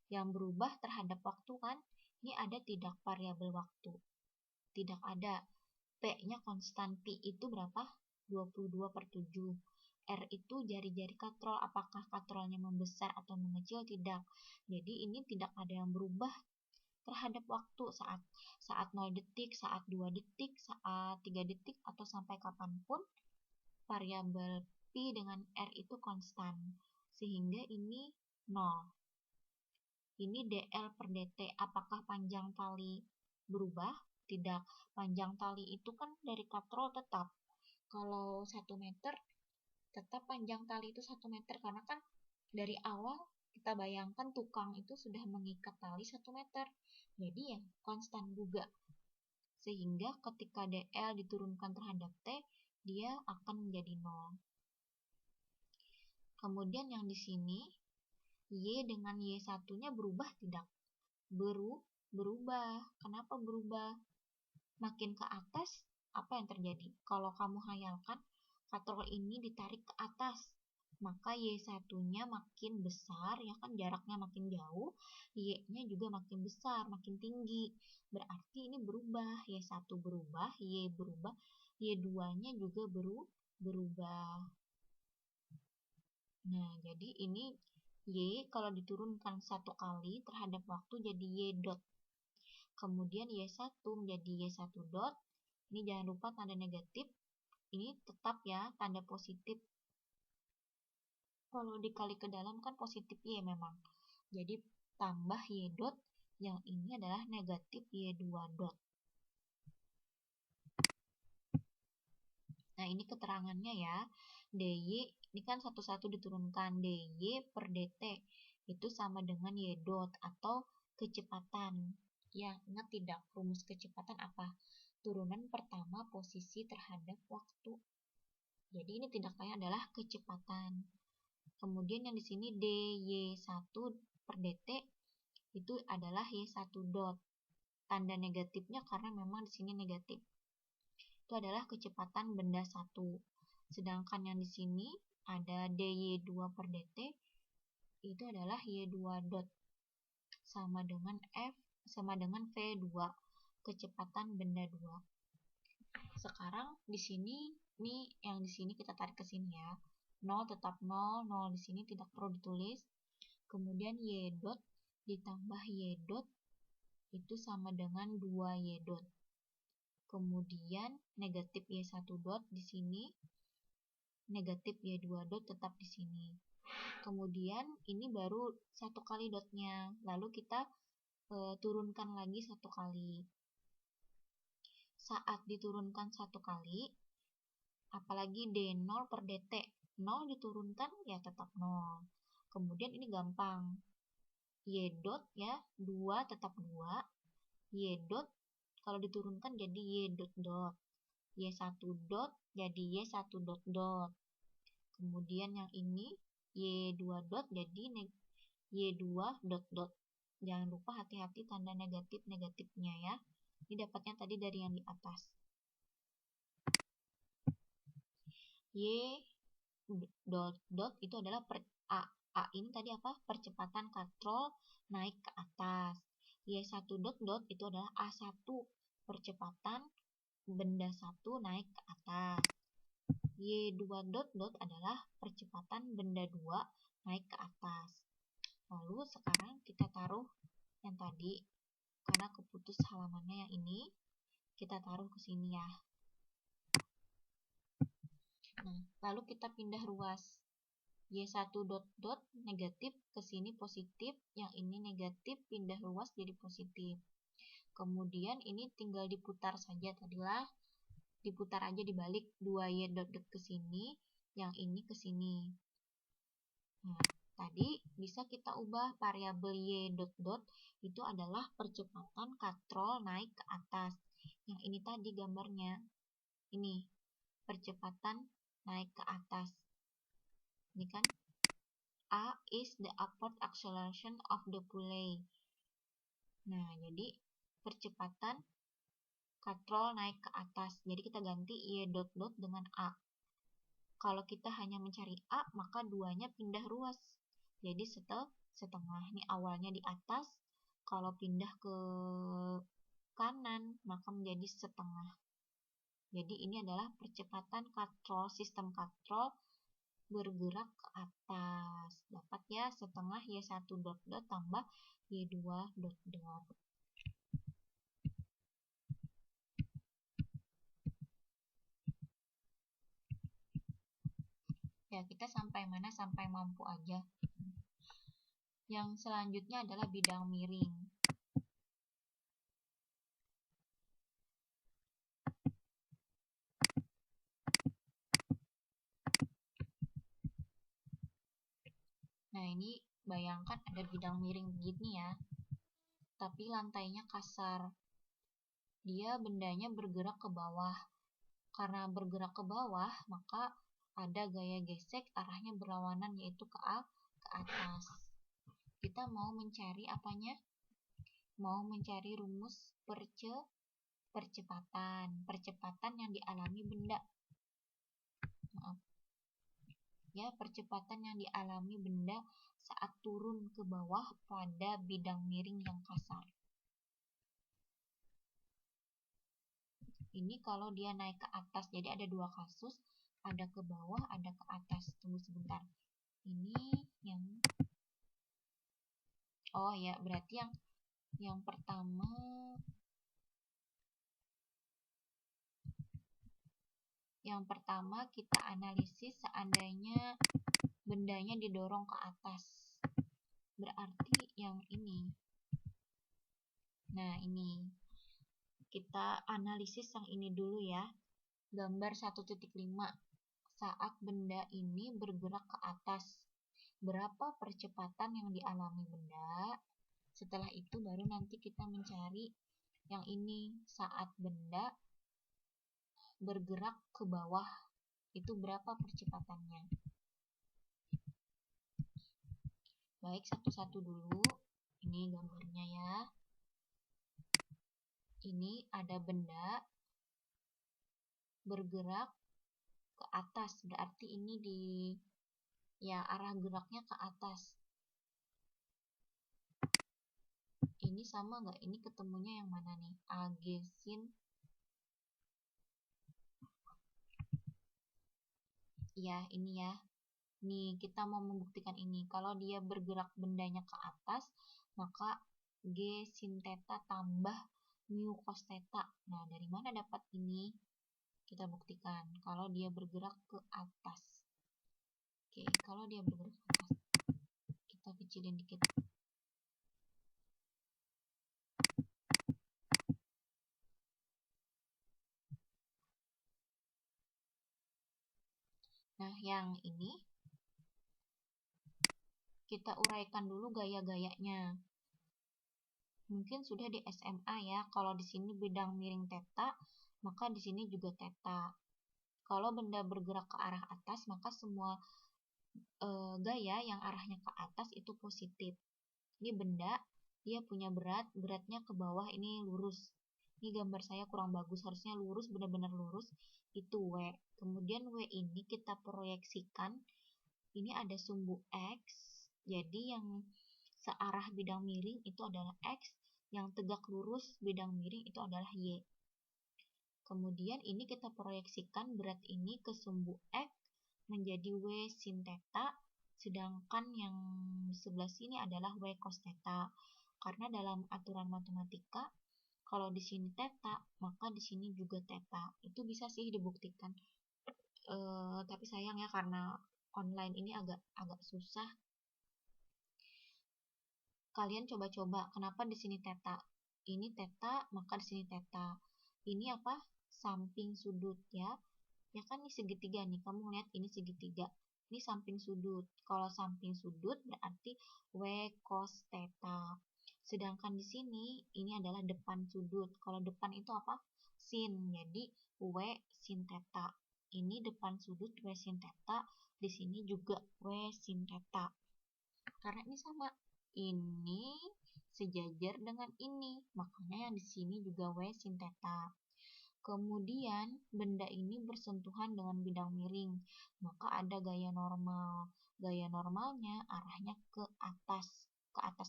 Yang berubah terhadap waktu kan, ini ada tidak variabel waktu? Tidak ada. P-nya konstan, P itu berapa? 22/7. R itu jari-jari katrol, apakah katrolnya membesar atau mengecil? Tidak. Jadi ini tidak ada yang berubah terhadap waktu saat 0 detik, saat 2 detik, saat 3 detik, atau sampai kapanpun variabel P dengan R itu konstan. Sehingga ini 0. Ini dl per dt. Apakah panjang tali berubah? Tidak. Panjang tali itu kan dari katrol tetap. Kalau 1 meter, tetap panjang tali itu 1 meter. Karena kan dari awal kita bayangkan tukang itu sudah mengikat tali 1 meter. Jadi ya konstan juga. Sehingga ketika dl diturunkan terhadap t, dia akan menjadi 0. Kemudian yang di sini, Y dengan Y1-nya berubah tidak? Berubah. Kenapa berubah? Makin ke atas, apa yang terjadi? Kalau kamu hayalkan, katrol ini ditarik ke atas, maka Y1-nya makin besar, ya kan, jaraknya makin jauh, Y-nya juga makin besar, makin tinggi. Berarti ini berubah, Y1 berubah, Y berubah, Y2-nya juga berubah. Nah, jadi ini Y kalau diturunkan 1 kali terhadap waktu jadi Y dot. Kemudian Y1 menjadi Y1 dot. Ini jangan lupa tanda negatif. Ini tetap ya, tanda positif. Kalau dikali ke dalam kan positif Y memang. Jadi tambah Y dot, yang ini adalah negatif Y2 dot. Nah, ini keterangannya ya. dy, ini kan satu-satu diturunkan. dy per dt itu sama dengan Y dot atau kecepatan. Ya, ingat tidak? Rumus kecepatan apa? Turunan pertama posisi terhadap waktu. Jadi ini tindakannya adalah kecepatan. Kemudian yang di sini dy1 per dt itu adalah Y1 dot. Tanda negatifnya karena memang di sini negatif. Itu adalah kecepatan benda satu. Sedangkan yang di sini ada dy2 per dt itu adalah y2 dot sama dengan v2, kecepatan benda 2. Sekarang di sini nih, yang di sini kita tarik ke sini ya. 0 tetap 0, 0 di sini tidak perlu ditulis. Kemudian y dot ditambah y dot itu sama dengan 2y dot. Kemudian negatif Y1 dot di sini, negatif Y2 dot tetap di sini. Kemudian ini baru 1 kali dotnya, lalu kita turunkan lagi 1 kali. Saat diturunkan 1 kali, apalagi D0 per dt, 0 diturunkan ya tetap 0. Kemudian ini gampang, Y dot ya, 2 tetap 2, Y dot kalau diturunkan jadi Y dot dot. Y1 dot jadi Y1 dot dot. Kemudian yang ini Y2 dot jadi Y2 dot dot. Jangan lupa hati-hati tanda negatifnya ya. Ini dapatnya tadi dari yang di atas. Y dot dot itu adalah A ini tadi apa? Percepatan katrol naik ke atas. Y1 dot dot itu adalah A1, percepatan benda 1 naik ke atas. Y2 dot dot adalah percepatan benda 2 naik ke atas. Lalu sekarang kita taruh yang tadi, karena keputus halamannya yang ini, kita taruh ke sini ya. Nah, lalu kita pindah ruas. Y1 dot dot negatif ke sini positif, yang ini negatif, pindah ruas jadi positif. Kemudian ini tinggal diputar saja, tadilah diputar aja dibalik 2y dot dot ke sini, yang ini ke sini. Nah, tadi bisa kita ubah variabel y dot dot itu adalah percepatan katrol naik ke atas. Yang ini tadi gambarnya. Ini percepatan naik ke atas. Ini kan A is the upward acceleration of the pulley. Nah, jadi percepatan katrol naik ke atas. Jadi kita ganti y dot dot dengan A. Kalau kita hanya mencari A, maka duanya pindah ruas. Jadi setengah. Ini awalnya di atas. Kalau pindah ke kanan, maka menjadi setengah. Jadi ini adalah percepatan katrol, sistem katrol bergerak ke atas. Dapat ya, setengah Y1 dot dot tambah Y2 dot dot. Ya, kita sampai mana? Sampai mampu aja. Yang selanjutnya adalah bidang miring. Nah, ini bayangkan ada bidang miring begini ya. Tapi lantainya kasar. Dia bendanya bergerak ke bawah. Karena bergerak ke bawah, maka ada gaya gesek arahnya berlawanan, yaitu ke atas. Kita mau mencari apanya? Mau mencari rumus percepatan yang dialami benda. Maaf. Ya, percepatan yang dialami benda saat turun ke bawah pada bidang miring yang kasar. Ini kalau dia naik ke atas, jadi ada dua kasus, ada ke bawah, ada ke atas. Tunggu sebentar. Ini yang oh ya, berarti yang pertama kita analisis seandainya bendanya didorong ke atas. Berarti yang ini. Nah, ini. Kita analisis yang ini dulu ya. Gambar 1.5. Saat benda ini bergerak ke atas, berapa percepatan yang dialami benda? Setelah itu baru nanti kita mencari yang ini, saat benda bergerak ke bawah, itu berapa percepatannya. Baik, satu-satu dulu. Ini gambarnya ya. Ini ada benda bergerak ke atas, berarti ini arah geraknya ke atas. Ini sama nggak? Ini ketemunya yang mana nih? AG sin. Ya, ini ya. Nih, kita mau membuktikan ini. Kalau dia bergerak bendanya ke atas, maka G sin theta tambah mu cos theta. Nah, dari mana dapat ini? Kita buktikan. Kalau dia bergerak ke atas. Oke, kalau dia bergerak ke atas. Kita kecilin dikit. Nah, yang ini kita uraikan dulu gaya-gayanya. Mungkin sudah di SMA ya. Kalau di sini bidang miring theta, maka di sini juga theta. Kalau benda bergerak ke arah atas, maka semua gaya yang arahnya ke atas itu positif. Ini benda, dia punya beratnya ke bawah, ini lurus. Ini gambar saya kurang bagus, harusnya lurus, benar-benar lurus. Itu W. Kemudian W ini kita proyeksikan, ini ada sumbu X, jadi yang searah bidang miring itu adalah X, yang tegak lurus bidang miring itu adalah Y. Kemudian ini kita proyeksikan berat ini ke sumbu X menjadi W sin theta, sedangkan yang sebelah sini adalah W cos theta. Karena dalam aturan matematika, kalau di sini theta, maka di sini juga theta. Itu bisa sih dibuktikan. Tapi sayang ya, karena online ini agak susah. Kalian coba-coba, kenapa di sini theta? Ini theta, maka di sini theta. Ini apa? Samping sudut ya. Ya kan ini segitiga nih, kamu lihat ini segitiga. Ini samping sudut. Kalau samping sudut berarti W cos theta. Sedangkan di sini ini adalah depan sudut. Kalau depan itu apa? Sin. Jadi W sin theta. Ini depan sudut W sin theta. Di sini juga W sin theta. Karena ini sama. Ini sejajar dengan ini. Makanya yang di sini juga W sin theta. Kemudian benda ini bersentuhan dengan bidang miring, maka ada gaya normal. Gaya normalnya arahnya ke atas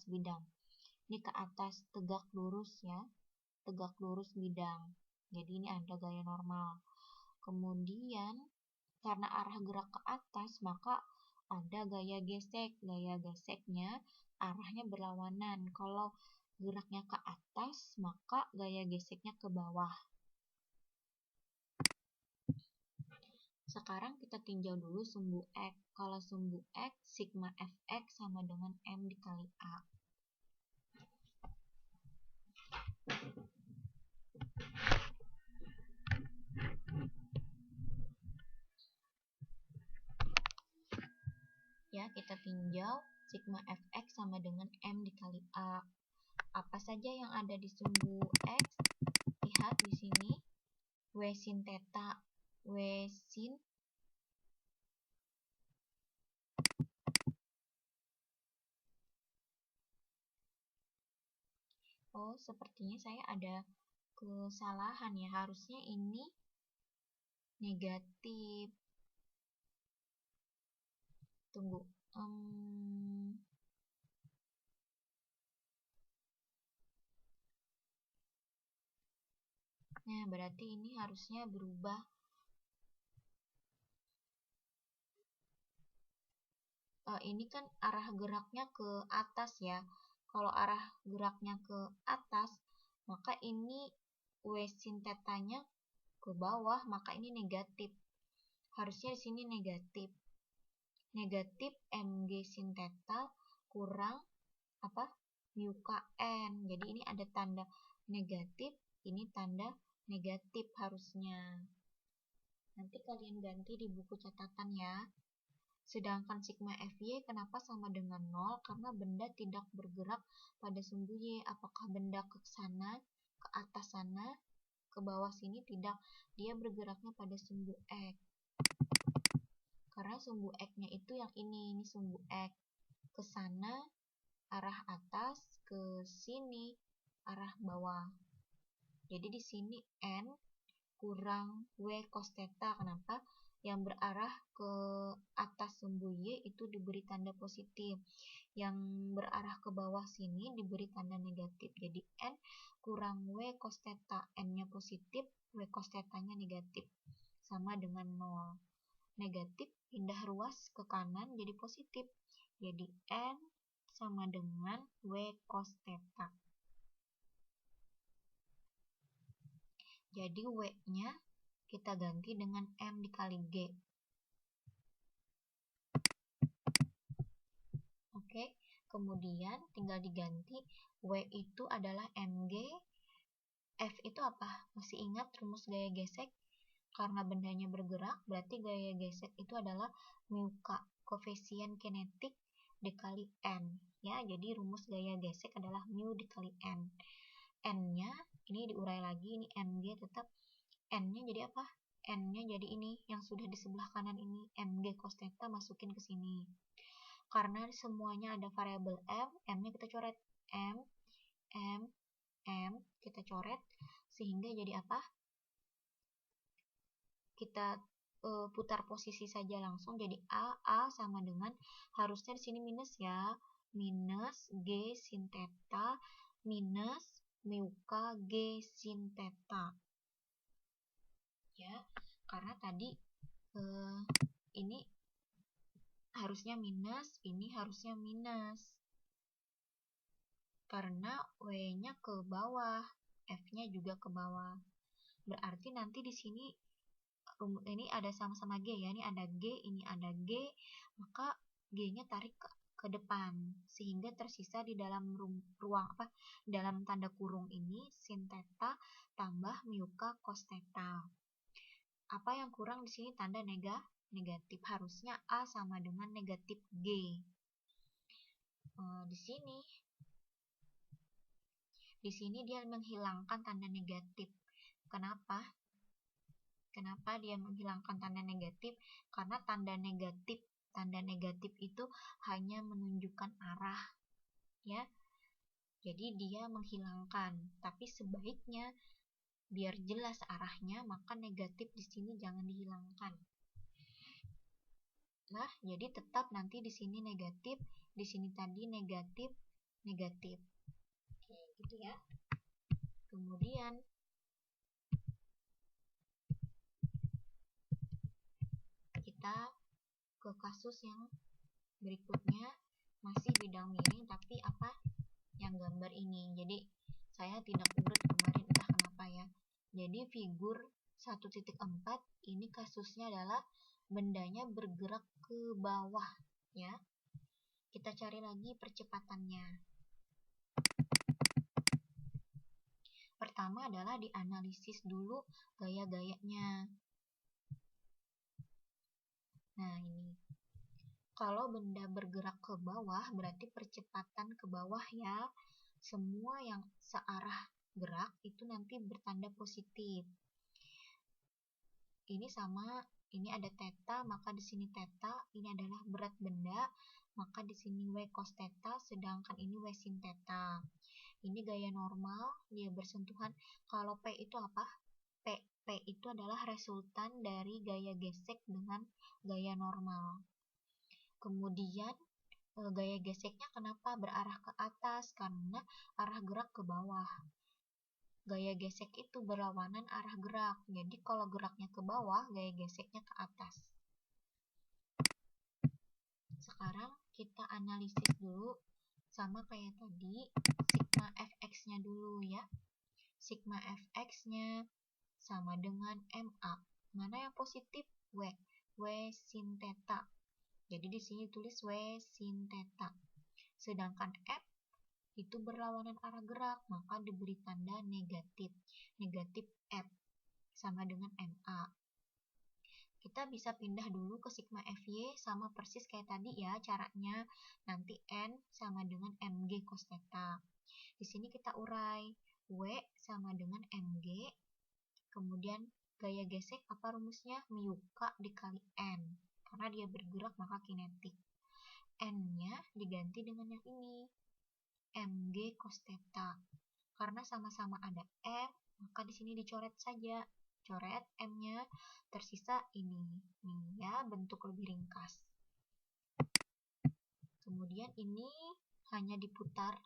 bidang. Ini ke atas, tegak lurus ya, tegak lurus bidang. Jadi ini ada gaya normal. Kemudian karena arah gerak ke atas, maka ada gaya gesek. Gaya geseknya arahnya berlawanan. Kalau geraknya ke atas, maka gaya geseknya ke bawah. Sekarang kita tinjau dulu sumbu X. Kalau sumbu X, sigma Fx sama dengan M dikali A. Ya, kita tinjau sigma Fx sama dengan M dikali A. Apa saja yang ada di sumbu X? Lihat di sini. W sin theta, W sin Oh, sepertinya saya ada kesalahan ya. Harusnya ini negatif. Tunggu. Nah, berarti ini harusnya berubah. Ini kan arah geraknya ke atas ya. Kalau arah geraknya ke atas, maka ini W sin theta-nya ke bawah, maka ini negatif. Harusnya di sini negatif. Negatif mg sin theta kurang apa? Mu kn. Jadi ini ada tanda negatif, ini tanda negatif harusnya. Nanti kalian ganti di buku catatan ya. Sedangkan sigma Fy kenapa sama dengan 0? Karena benda tidak bergerak pada sumbu Y. Apakah benda ke sana, ke atas sana, ke bawah sini? Tidak. Dia bergeraknya pada sumbu X. Karena sumbu X-nya itu yang ini sumbu X. Ke sana, arah atas, ke sini, arah bawah. Jadi di sini N kurang W cos theta. Kenapa? Yang berarah ke atas sumbu Y itu diberi tanda positif. Yang berarah ke bawah sini diberi tanda negatif. Jadi N kurang W cos theta. N-nya positif, W cos theta-nya negatif. Sama dengan 0. Negatif pindah ruas ke kanan jadi positif. Jadi N sama dengan W cos theta. Jadi W-nya kita ganti dengan M dikali G. Oke, kemudian tinggal diganti. W itu adalah Mg. F itu apa? Masih ingat rumus gaya gesek? Karena bendanya bergerak, berarti gaya gesek itu adalah mu K, koefisien kinetik dikali N. Ya, jadi rumus gaya gesek adalah mu dikali N. N-nya, ini diurai lagi, ini Mg tetap. N-nya jadi apa? N-nya jadi ini, yang sudah di sebelah kanan ini, Mg cos theta masukin ke sini. Karena semuanya ada variabel M, M-nya kita coret. M, kita coret, sehingga jadi apa? Kita putar posisi saja langsung, jadi A sama dengan, harusnya di sini minus ya, minus G sin theta, minus mu K G sin theta. Ya, karena tadi ini harusnya minus, ini harusnya minus. Karena W-nya ke bawah, F-nya juga ke bawah. Berarti nanti di sini ini ada sama-sama G ya, ini ada G, ini ada G, maka G-nya tarik ke depan sehingga tersisa di dalam ruang apa? Dalam tanda kurung ini sin theta tambah mu K cos theta. Apa yang kurang di sini tanda negatif, harusnya A sama dengan negatif G. Di sini dia menghilangkan tanda negatif. Kenapa? Kenapa dia menghilangkan tanda negatif? Karena tanda negatif itu hanya menunjukkan arah, ya. Jadi dia menghilangkan. Tapi sebaiknya biar jelas arahnya, maka negatif di sini jangan dihilangkan. Nah, jadi tetap nanti di sini negatif, di sini tadi negatif. Oke, gitu ya. Kemudian kita ke kasus yang berikutnya, masih bidang miring tapi apa yang gambar ini. Jadi saya tidak urut kemarin, entah kenapa ya. Jadi figur 1.4 ini kasusnya adalah bendanya bergerak ke bawah ya. Kita cari lagi percepatannya. Pertama adalah dianalisis dulu gaya-gayanya. Nah, ini. Kalau benda bergerak ke bawah, berarti percepatan ke bawah ya. Semua yang searah gerak itu nanti bertanda positif. Ini sama, ini ada theta, maka di sini theta, ini adalah berat benda, maka di sini W cos theta, sedangkan ini W sin theta. Ini gaya normal, dia bersentuhan. Kalau P itu apa? P itu adalah resultan dari gaya gesek dengan gaya normal. Kemudian gaya geseknya kenapa berarah ke atas? Karena arah gerak ke bawah. Gaya gesek itu berlawanan arah gerak. Jadi kalau geraknya ke bawah, gaya geseknya ke atas. Sekarang kita analisis dulu sama kayak tadi, sigma fx-nya dulu ya. Sigma fx-nya sama dengan MA. Mana yang positif? W sin theta. Jadi di sini tulis W sin theta. Sedangkan F itu berlawanan arah gerak, maka diberi tanda negatif. Negatif F sama dengan MA. Kita bisa pindah dulu ke sigma FY, sama persis kayak tadi ya caranya. Nanti N sama dengan MG cos theta. Di sini kita urai. W sama dengan MG. Kemudian gaya gesek apa rumusnya? Mu K dikali N. Karena dia bergerak maka kinetik. N-nya diganti dengan yang ini, Mg cos theta. Karena sama-sama ada M, maka di sini dicoret saja. Coret M-nya, tersisa ini. Nih ya, bentuk lebih ringkas. Kemudian ini hanya diputar.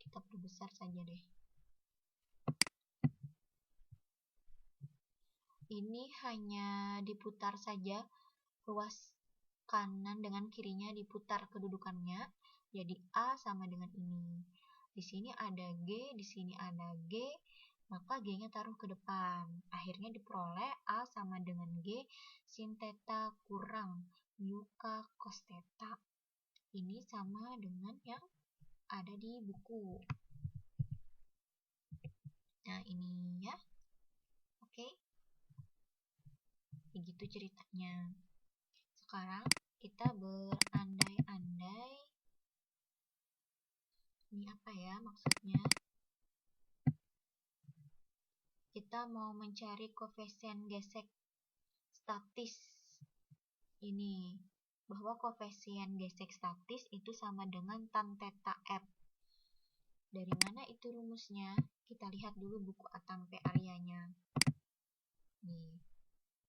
Kita perbesar saja deh. Ini hanya diputar saja, ruas kanan dengan kirinya diputar kedudukannya, jadi A sama dengan ini. Di sini ada G, di sini ada G, maka G-nya taruh ke depan. Akhirnya diperoleh A sama dengan G sin theta kurang mu K cos theta. Ini sama dengan yang ada di buku. Nah, ini ya. Oke. Begitu ceritanya. Sekarang kita berandai-andai. Ini apa ya maksudnya? Kita mau mencari koefisien gesek statis. Ini, bahwa koefisien gesek statis itu sama dengan tan theta F. Dari mana itu rumusnya? Kita lihat dulu buku Atampe Aryanya. Nih,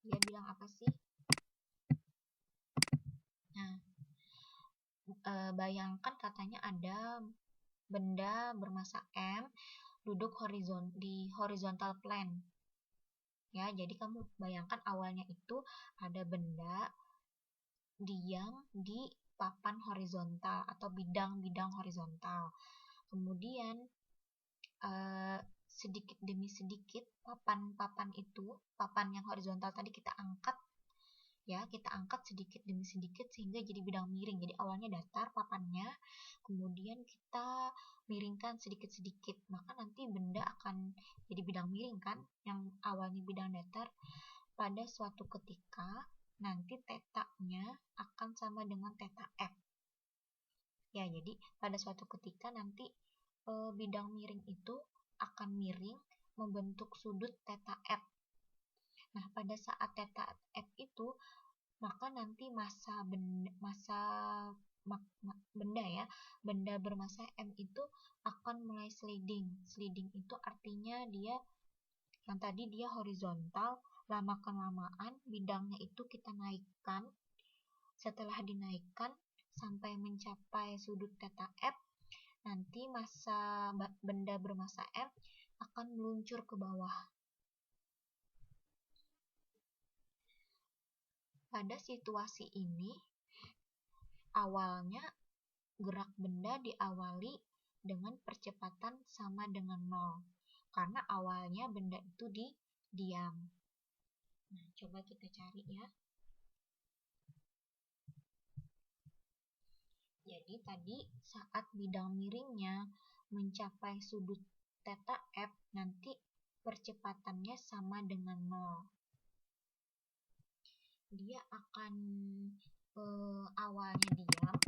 dia bilang apa sih? Nah, bayangkan katanya ada benda bermasa M duduk di horizontal plane. Ya, jadi kamu bayangkan awalnya itu ada benda diam di papan horizontal atau bidang-bidang horizontal. Kemudian sedikit demi sedikit papan yang horizontal tadi kita angkat ya, kita angkat sedikit demi sedikit sehingga jadi bidang miring. Jadi awalnya datar papannya, kemudian kita miringkan sedikit-sedikit, maka nanti benda akan jadi bidang miring kan, yang awalnya bidang datar. Pada suatu ketika nanti theta-nya akan sama dengan theta F. Ya, jadi pada suatu ketika nanti bidang miring itu akan miring membentuk sudut theta F. Nah, pada saat theta F itu, maka nanti benda bermasa M itu akan mulai sliding. Sliding itu artinya yang tadi dia horizontal, lama-kelamaan bidangnya itu kita naikkan. Setelah dinaikkan sampai mencapai sudut theta F, nanti benda bermasa M akan meluncur ke bawah. pada situasi ini, awalnya gerak benda diawali dengan percepatan sama dengan 0. Karena awalnya benda itu diam. Nah, coba kita cari ya. Jadi tadi saat bidang miringnya mencapai sudut theta F, nanti percepatannya sama dengan 0. Dia akan awalnya diam,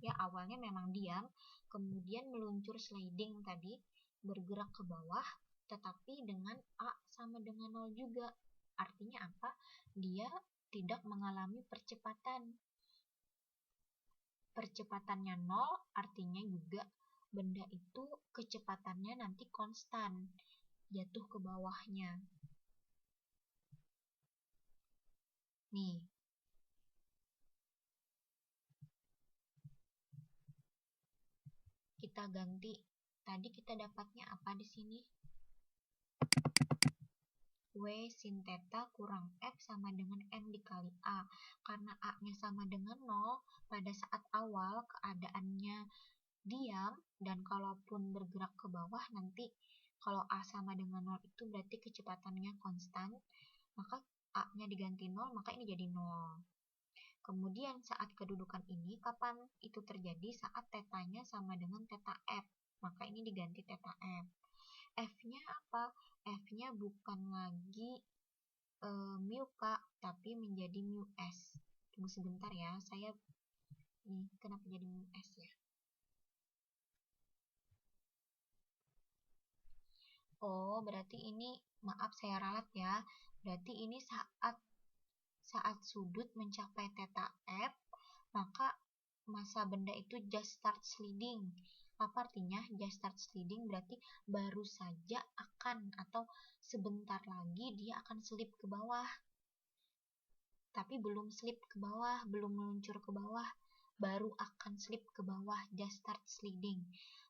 ya awalnya memang diam, kemudian meluncur sliding tadi, bergerak ke bawah, tetapi dengan A sama dengan 0 juga. Artinya apa? Dia tidak mengalami percepatan. Percepatannya 0, artinya juga benda itu kecepatannya nanti konstan, jatuh ke bawahnya. Nih, kita ganti. Tadi kita dapatnya apa di sini? W sin theta kurang F sama dengan M dikali A. Karena A-nya sama dengan 0, pada saat awal keadaannya diam, dan kalaupun bergerak ke bawah nanti kalau A sama dengan 0 itu berarti kecepatannya konstan, maka A-nya diganti 0, maka ini jadi 0. Kemudian saat kedudukan ini, kapan itu terjadi? Saat tetanya sama dengan theta F, maka ini diganti theta F. F-nya apa? F-nya bukan lagi mu K, tapi menjadi mu S. Tunggu sebentar ya, saya nih kenapa jadi mu S ya? Oh, berarti ini, maaf saya ralat ya. Berarti ini saat sudut mencapai theta F, maka masa benda itu just start sliding. Apa artinya just start sliding? Berarti baru saja akan atau sebentar lagi dia akan slip ke bawah. Tapi belum slip ke bawah, belum meluncur ke bawah, baru akan slip ke bawah, just start sliding.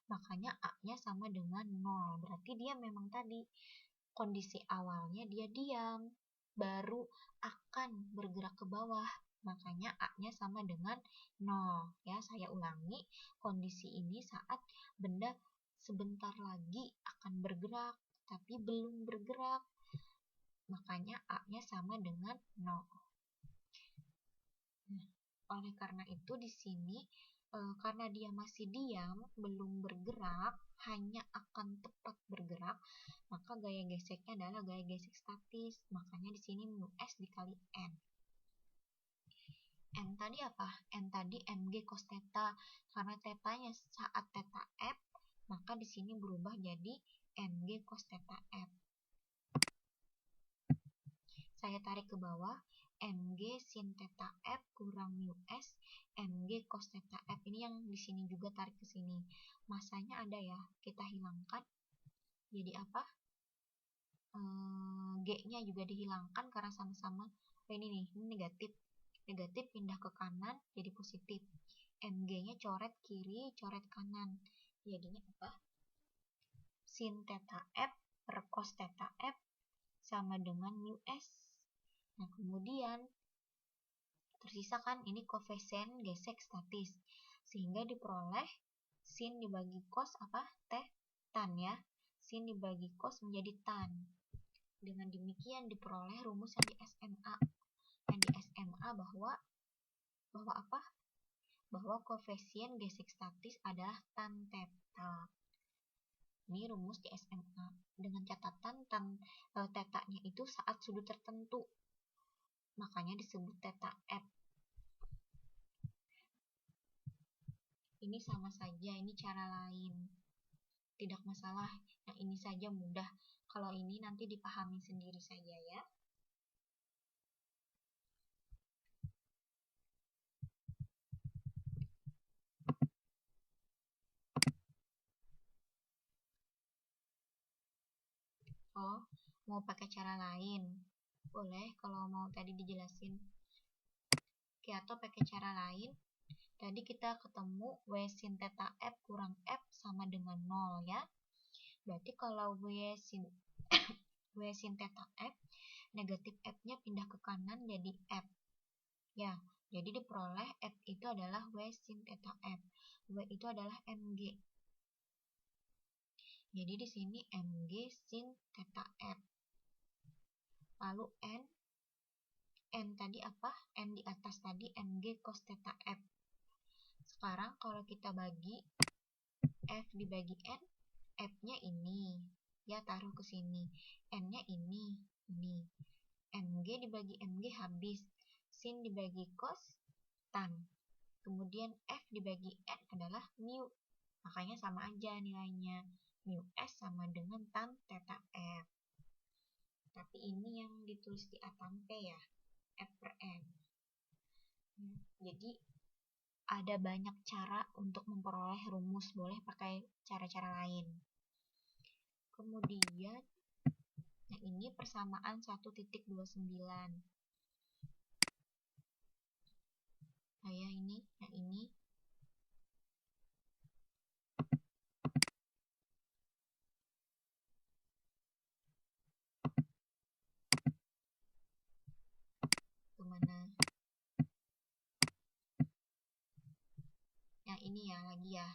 Makanya A-nya sama dengan 0. Berarti dia memang tadi kondisi awalnya dia diam, baru akan bergerak ke bawah. Makanya A-nya sama dengan 0. Ya, saya ulangi, kondisi ini saat benda sebentar lagi akan bergerak, tapi belum bergerak. Makanya A-nya sama dengan 0. Nah, oleh karena itu di sini karena dia masih diam, belum bergerak, hanya akan tepat bergerak, maka gaya geseknya adalah gaya gesek statis. Makanya di sini mu S dikali N. N tadi apa? N tadi mg cos theta. Karena tetanya saat theta F, maka di sini berubah jadi mg cos theta F. Saya tarik ke bawah, mg sin theta F kurang mu S, mg cos theta F. Ini yang di sini juga tarik ke sini. Masanya ada ya, kita hilangkan. Jadi apa? G-nya juga dihilangkan karena sama-sama ini nih, ini negatif. Negatif pindah ke kanan jadi positif. Mg-nya coret kiri, coret kanan. Jadinya apa? Sin theta F per cos theta F sama dengan mu S. Nah, kemudian tersisa kan ini koefisien gesek statis, sehingga diperoleh sin dibagi cos apa? Tan ya. Sin dibagi cos menjadi tan. Dengan demikian diperoleh rumus yang di SMA. Yang di SMA bahwa apa? Bahwa koefisien gesek statis adalah tan theta. Ini rumus di SMA. Dengan catatan tan theta-nya itu saat sudut tertentu. Makanya disebut theta F. Ini sama saja, ini cara lain. Tidak masalah, yang ini saja mudah. Kalau ini nanti dipahami sendiri saja ya. Oh, mau pakai cara lain? Boleh kalau mau tadi dijelasin. Oke, atau pakai cara lain. Tadi kita ketemu W sin theta F kurang F sama dengan 0 ya. Berarti kalau W sin W sin theta F, negatif F-nya pindah ke kanan jadi F. Ya, jadi diperoleh F itu adalah W sin theta F. W itu adalah Mg. Jadi di sini Mg sin theta F. Lalu N tadi apa? N di atas tadi Mg cos theta F. Sekarang kalau kita bagi F dibagi N, F-nya ini. Ya, taruh ke sini. N-nya ini. Mg dibagi Mg habis. Sin dibagi cos, tan. Kemudian F dibagi N adalah mu. Makanya sama aja nilainya. Mu S sama dengan tan theta F. Tapi ini yang ditulis di A tan P ya. F per N. Jadi ada banyak cara untuk memperoleh rumus. Boleh pakai cara-cara lain. Kemudian yang ini persamaan 1.29. Nah, yang ini kemana? Yang ini ya lagi ya.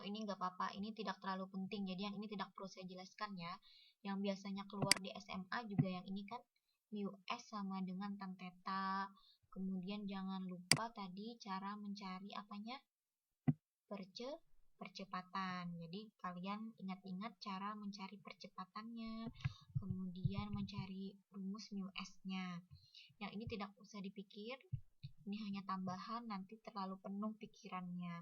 Ini nggak apa-apa, ini tidak terlalu penting, jadi yang ini tidak perlu saya jelaskan ya. Yang biasanya keluar di SMA juga yang ini kan, mu S sama dengan tan theta. Kemudian jangan lupa tadi cara mencari apanya? Percepatan. Jadi kalian ingat-ingat cara mencari percepatannya, kemudian mencari rumus mu S-nya. Yang ini tidak usah dipikir, ini hanya tambahan, nanti terlalu penuh pikirannya.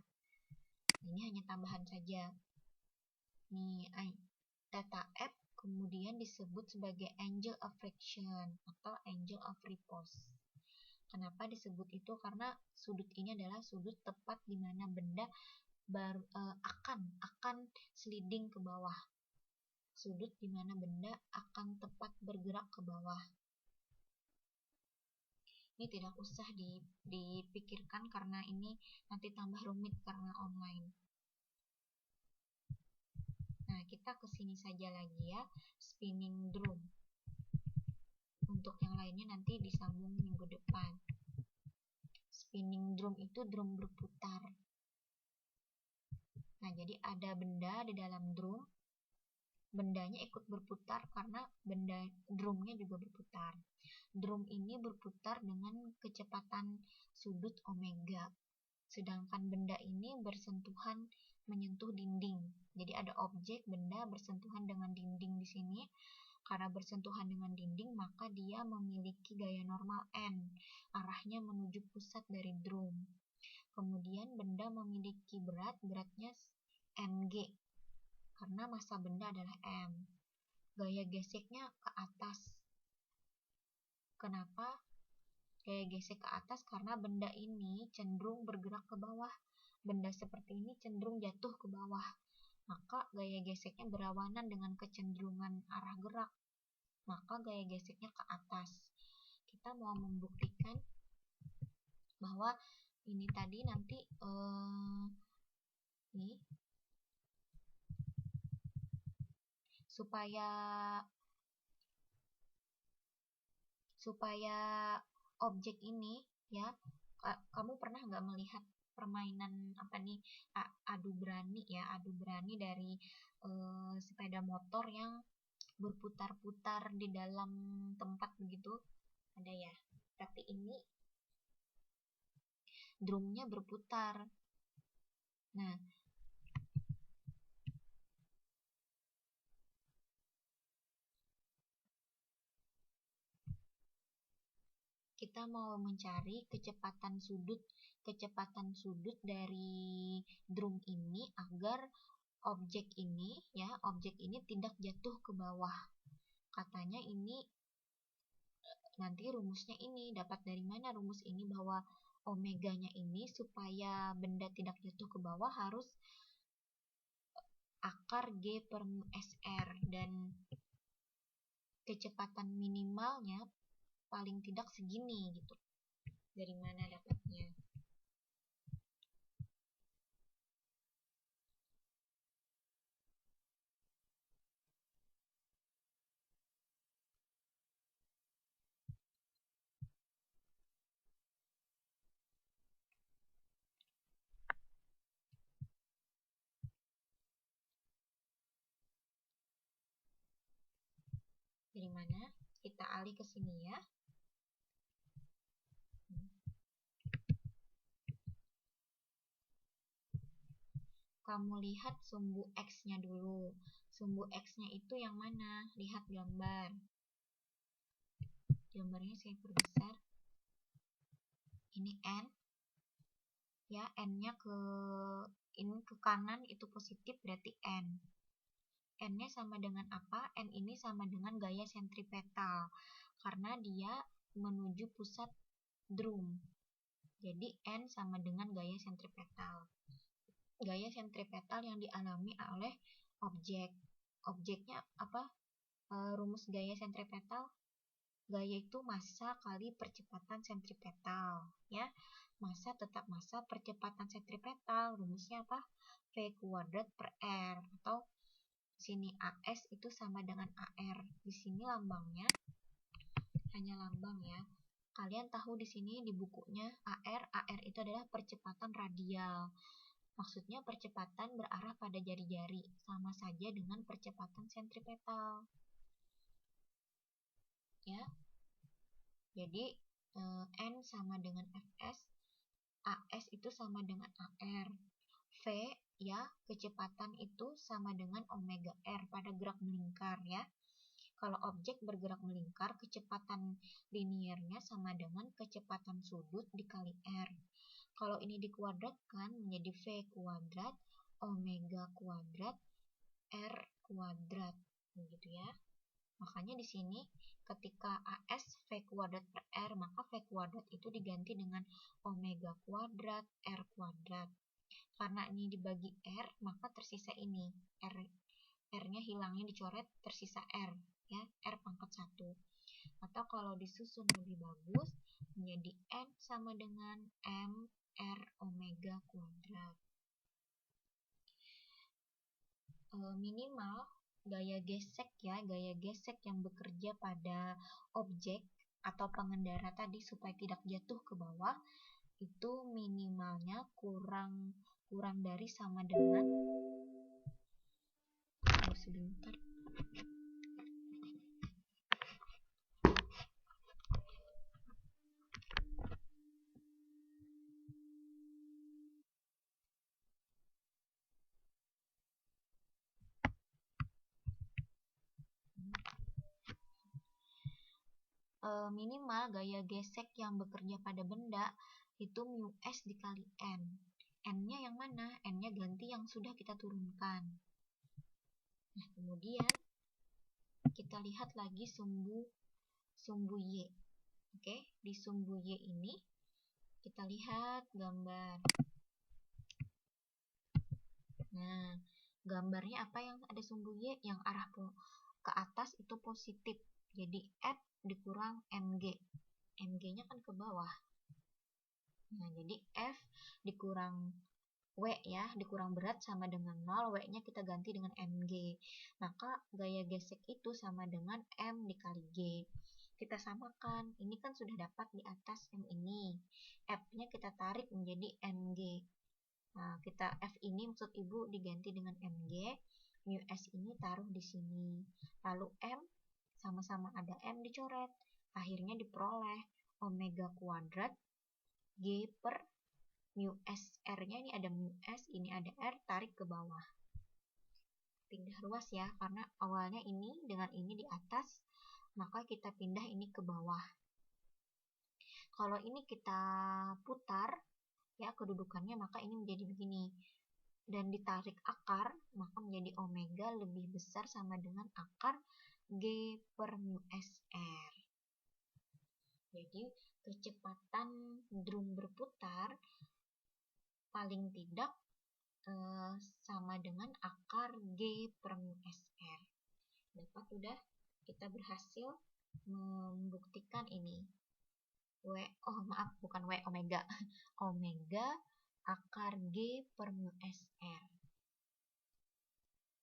Ini hanya tambahan saja. Nih, theta F kemudian disebut sebagai angle of friction atau angle of repose. Kenapa disebut itu? Karena sudut ini adalah sudut tepat di mana benda akan sliding ke bawah. Sudut di mana benda akan tepat bergerak ke bawah. Ini tidak usah dipikirkan karena ini nanti tambah rumit karena online. Nah, kita ke sini saja lagi ya, spinning drum. Untuk yang lainnya nanti disambung minggu depan. Spinning drum itu drum berputar. Nah, jadi ada benda di dalam drum. Bendanya ikut berputar karena drumnya juga berputar. Drum ini berputar dengan kecepatan sudut omega. Sedangkan benda ini menyentuh dinding. Jadi ada objek benda bersentuhan dengan dinding di sini. Karena bersentuhan dengan dinding, maka dia memiliki gaya normal N. Arahnya menuju pusat dari drum. Kemudian benda memiliki beratnya mg. Karena massa benda adalah M. Gaya geseknya ke atas. Kenapa gaya gesek ke atas? Karena benda ini cenderung bergerak ke bawah. Benda seperti ini cenderung jatuh ke bawah. Maka gaya geseknya berlawanan dengan kecenderungan arah gerak. Maka gaya geseknya ke atas. Kita mau membuktikan bahwa ini tadi nanti nih supaya objek ini ya, kamu pernah nggak melihat permainan apa nih, adu berani dari sepeda motor yang berputar-putar di dalam tempat begitu, ada ya. Tapi ini drumnya berputar. Nah, kita mau mencari kecepatan sudut dari drum ini agar objek ini tidak jatuh ke bawah. Katanya ini nanti rumusnya ini dapat dari mana rumus ini, bahwa omeganya ini supaya benda tidak jatuh ke bawah harus akar G per mu SR, dan kecepatan minimalnya paling tidak segini gitu. Dari mana dapatnya? Dari mana? Kita alih ke sini ya. Kamu lihat sumbu X-nya dulu. Sumbu X-nya itu yang mana? Lihat gambar. Gambarnya saya perbesar. Ini N. Ya, N-nya ini ke kanan itu positif, berarti N. N-nya sama dengan apa? N ini sama dengan gaya sentripetal. Karena dia menuju pusat drum. Jadi N sama dengan gaya sentripetal. Gaya sentripetal yang dialami oleh objek. Objeknya apa? Rumus gaya sentripetal. Gaya itu massa kali percepatan sentripetal, ya. Massa tetap massa, percepatan sentripetal. Rumusnya apa? V kuadrat per R, atau sini AS itu sama dengan AR. Di sini lambangnya hanya lambang ya. Kalian tahu di sini di bukunya AR itu adalah percepatan radial. Maksudnya percepatan berarah pada jari-jari, sama saja dengan percepatan sentripetal. Ya. Jadi N sama dengan Fs, AS itu sama dengan AR. V ya, kecepatan itu sama dengan omega R pada gerak melingkar ya. Kalau objek bergerak melingkar, kecepatan liniernya sama dengan kecepatan sudut dikali R. Kalau ini dikuadratkan menjadi V kuadrat omega kuadrat R kuadrat, begitu ya. Makanya di sini ketika AS V kuadrat per R, maka V kuadrat itu diganti dengan omega kuadrat R kuadrat. Karena ini dibagi R, maka tersisa ini. R-nya hilangnya dicoret, tersisa R. Ya, R pangkat 1. Atau kalau disusun lebih bagus, menjadi N sama dengan M R omega kuadrat. Minimal gaya gesek ya, gaya gesek yang bekerja pada objek atau pengendara tadi supaya tidak jatuh ke bawah, itu minimalnya kurang dari sama dengan sebentar. Minimal gaya gesek yang bekerja pada benda itu mu S dikali N. N-nya yang mana? N-nya ganti yang sudah kita turunkan. Nah, kemudian kita lihat lagi sumbu Y. Oke, di sumbu Y ini kita lihat gambar. Nah, gambarnya apa yang ada sumbu Y? Yang arah ke atas itu positif. Jadi F dikurang MG. MG-nya kan ke bawah. Nah, jadi F dikurang W ya, dikurang berat sama dengan 0, W-nya kita ganti dengan MG. Maka gaya gesek itu sama dengan M dikali G. Kita samakan, ini kan sudah dapat di atas M ini. F-nya kita tarik menjadi MG. Nah, kita F ini maksud Ibu diganti dengan MG. Mu S ini taruh di sini. Lalu M, sama-sama ada M dicoret. Akhirnya diperoleh omega kuadrat G per mu S. R-nya ini ada mu S, ini ada R, tarik ke bawah. Pindah ruas ya, karena awalnya ini dengan ini di atas, maka kita pindah ini ke bawah. Kalau ini kita putar, ya kedudukannya, maka ini menjadi begini. Dan ditarik akar, maka menjadi omega lebih besar sama dengan akar G per mu SR. Jadi kecepatan drum berputar paling tidak sama dengan akar G per mu SR. Dapat udah, kita berhasil membuktikan ini. Bukan omega. Omega akar G per mu SR.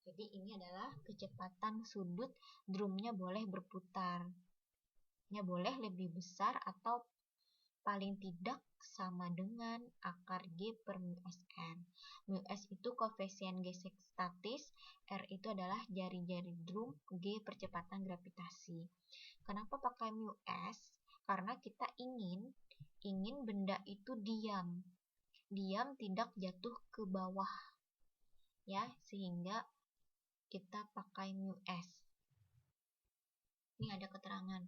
Jadi ini adalah kecepatan sudut drumnya boleh berputar. Nya boleh lebih besar atau paling tidak sama dengan akar G per mu SR. Mu S itu koefisien gesek statis, R itu adalah jari-jari drum, G percepatan gravitasi. Kenapa pakai mu S? Karena kita ingin benda itu diam. Diam, tidak jatuh ke bawah. Ya, sehingga kita pakai mu S. Ini ada keterangan.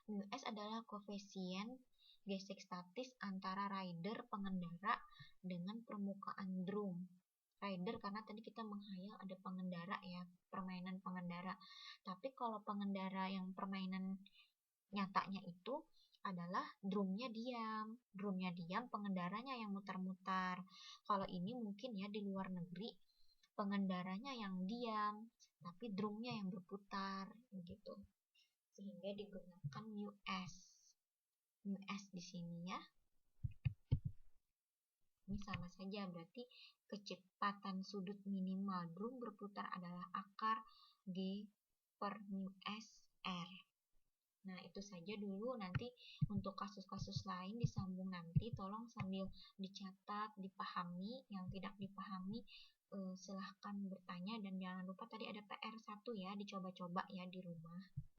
Mu S adalah koefisien gesek statis antara rider pengendara dengan permukaan drum. Rider karena tadi kita menghayal ada pengendara ya, permainan pengendara. Tapi kalau pengendara yang permainan nyatanya itu adalah drumnya diam. Drumnya diam, pengendaranya yang mutar-mutar. Kalau ini mungkin ya di luar negeri, pengendaranya yang diam, tapi drumnya yang berputar gitu. Sehingga digunakan mu S. Mu S di sini ya. Ini sama saja, berarti kecepatan sudut minimal drum berputar adalah akar G per mu S R. Nah, itu saja dulu. Nanti untuk kasus-kasus lain disambung nanti. Tolong sambil dicatat, dipahami. Yang tidak dipahami silahkan bertanya, dan jangan lupa tadi ada PR 1 ya, dicoba-coba ya di rumah.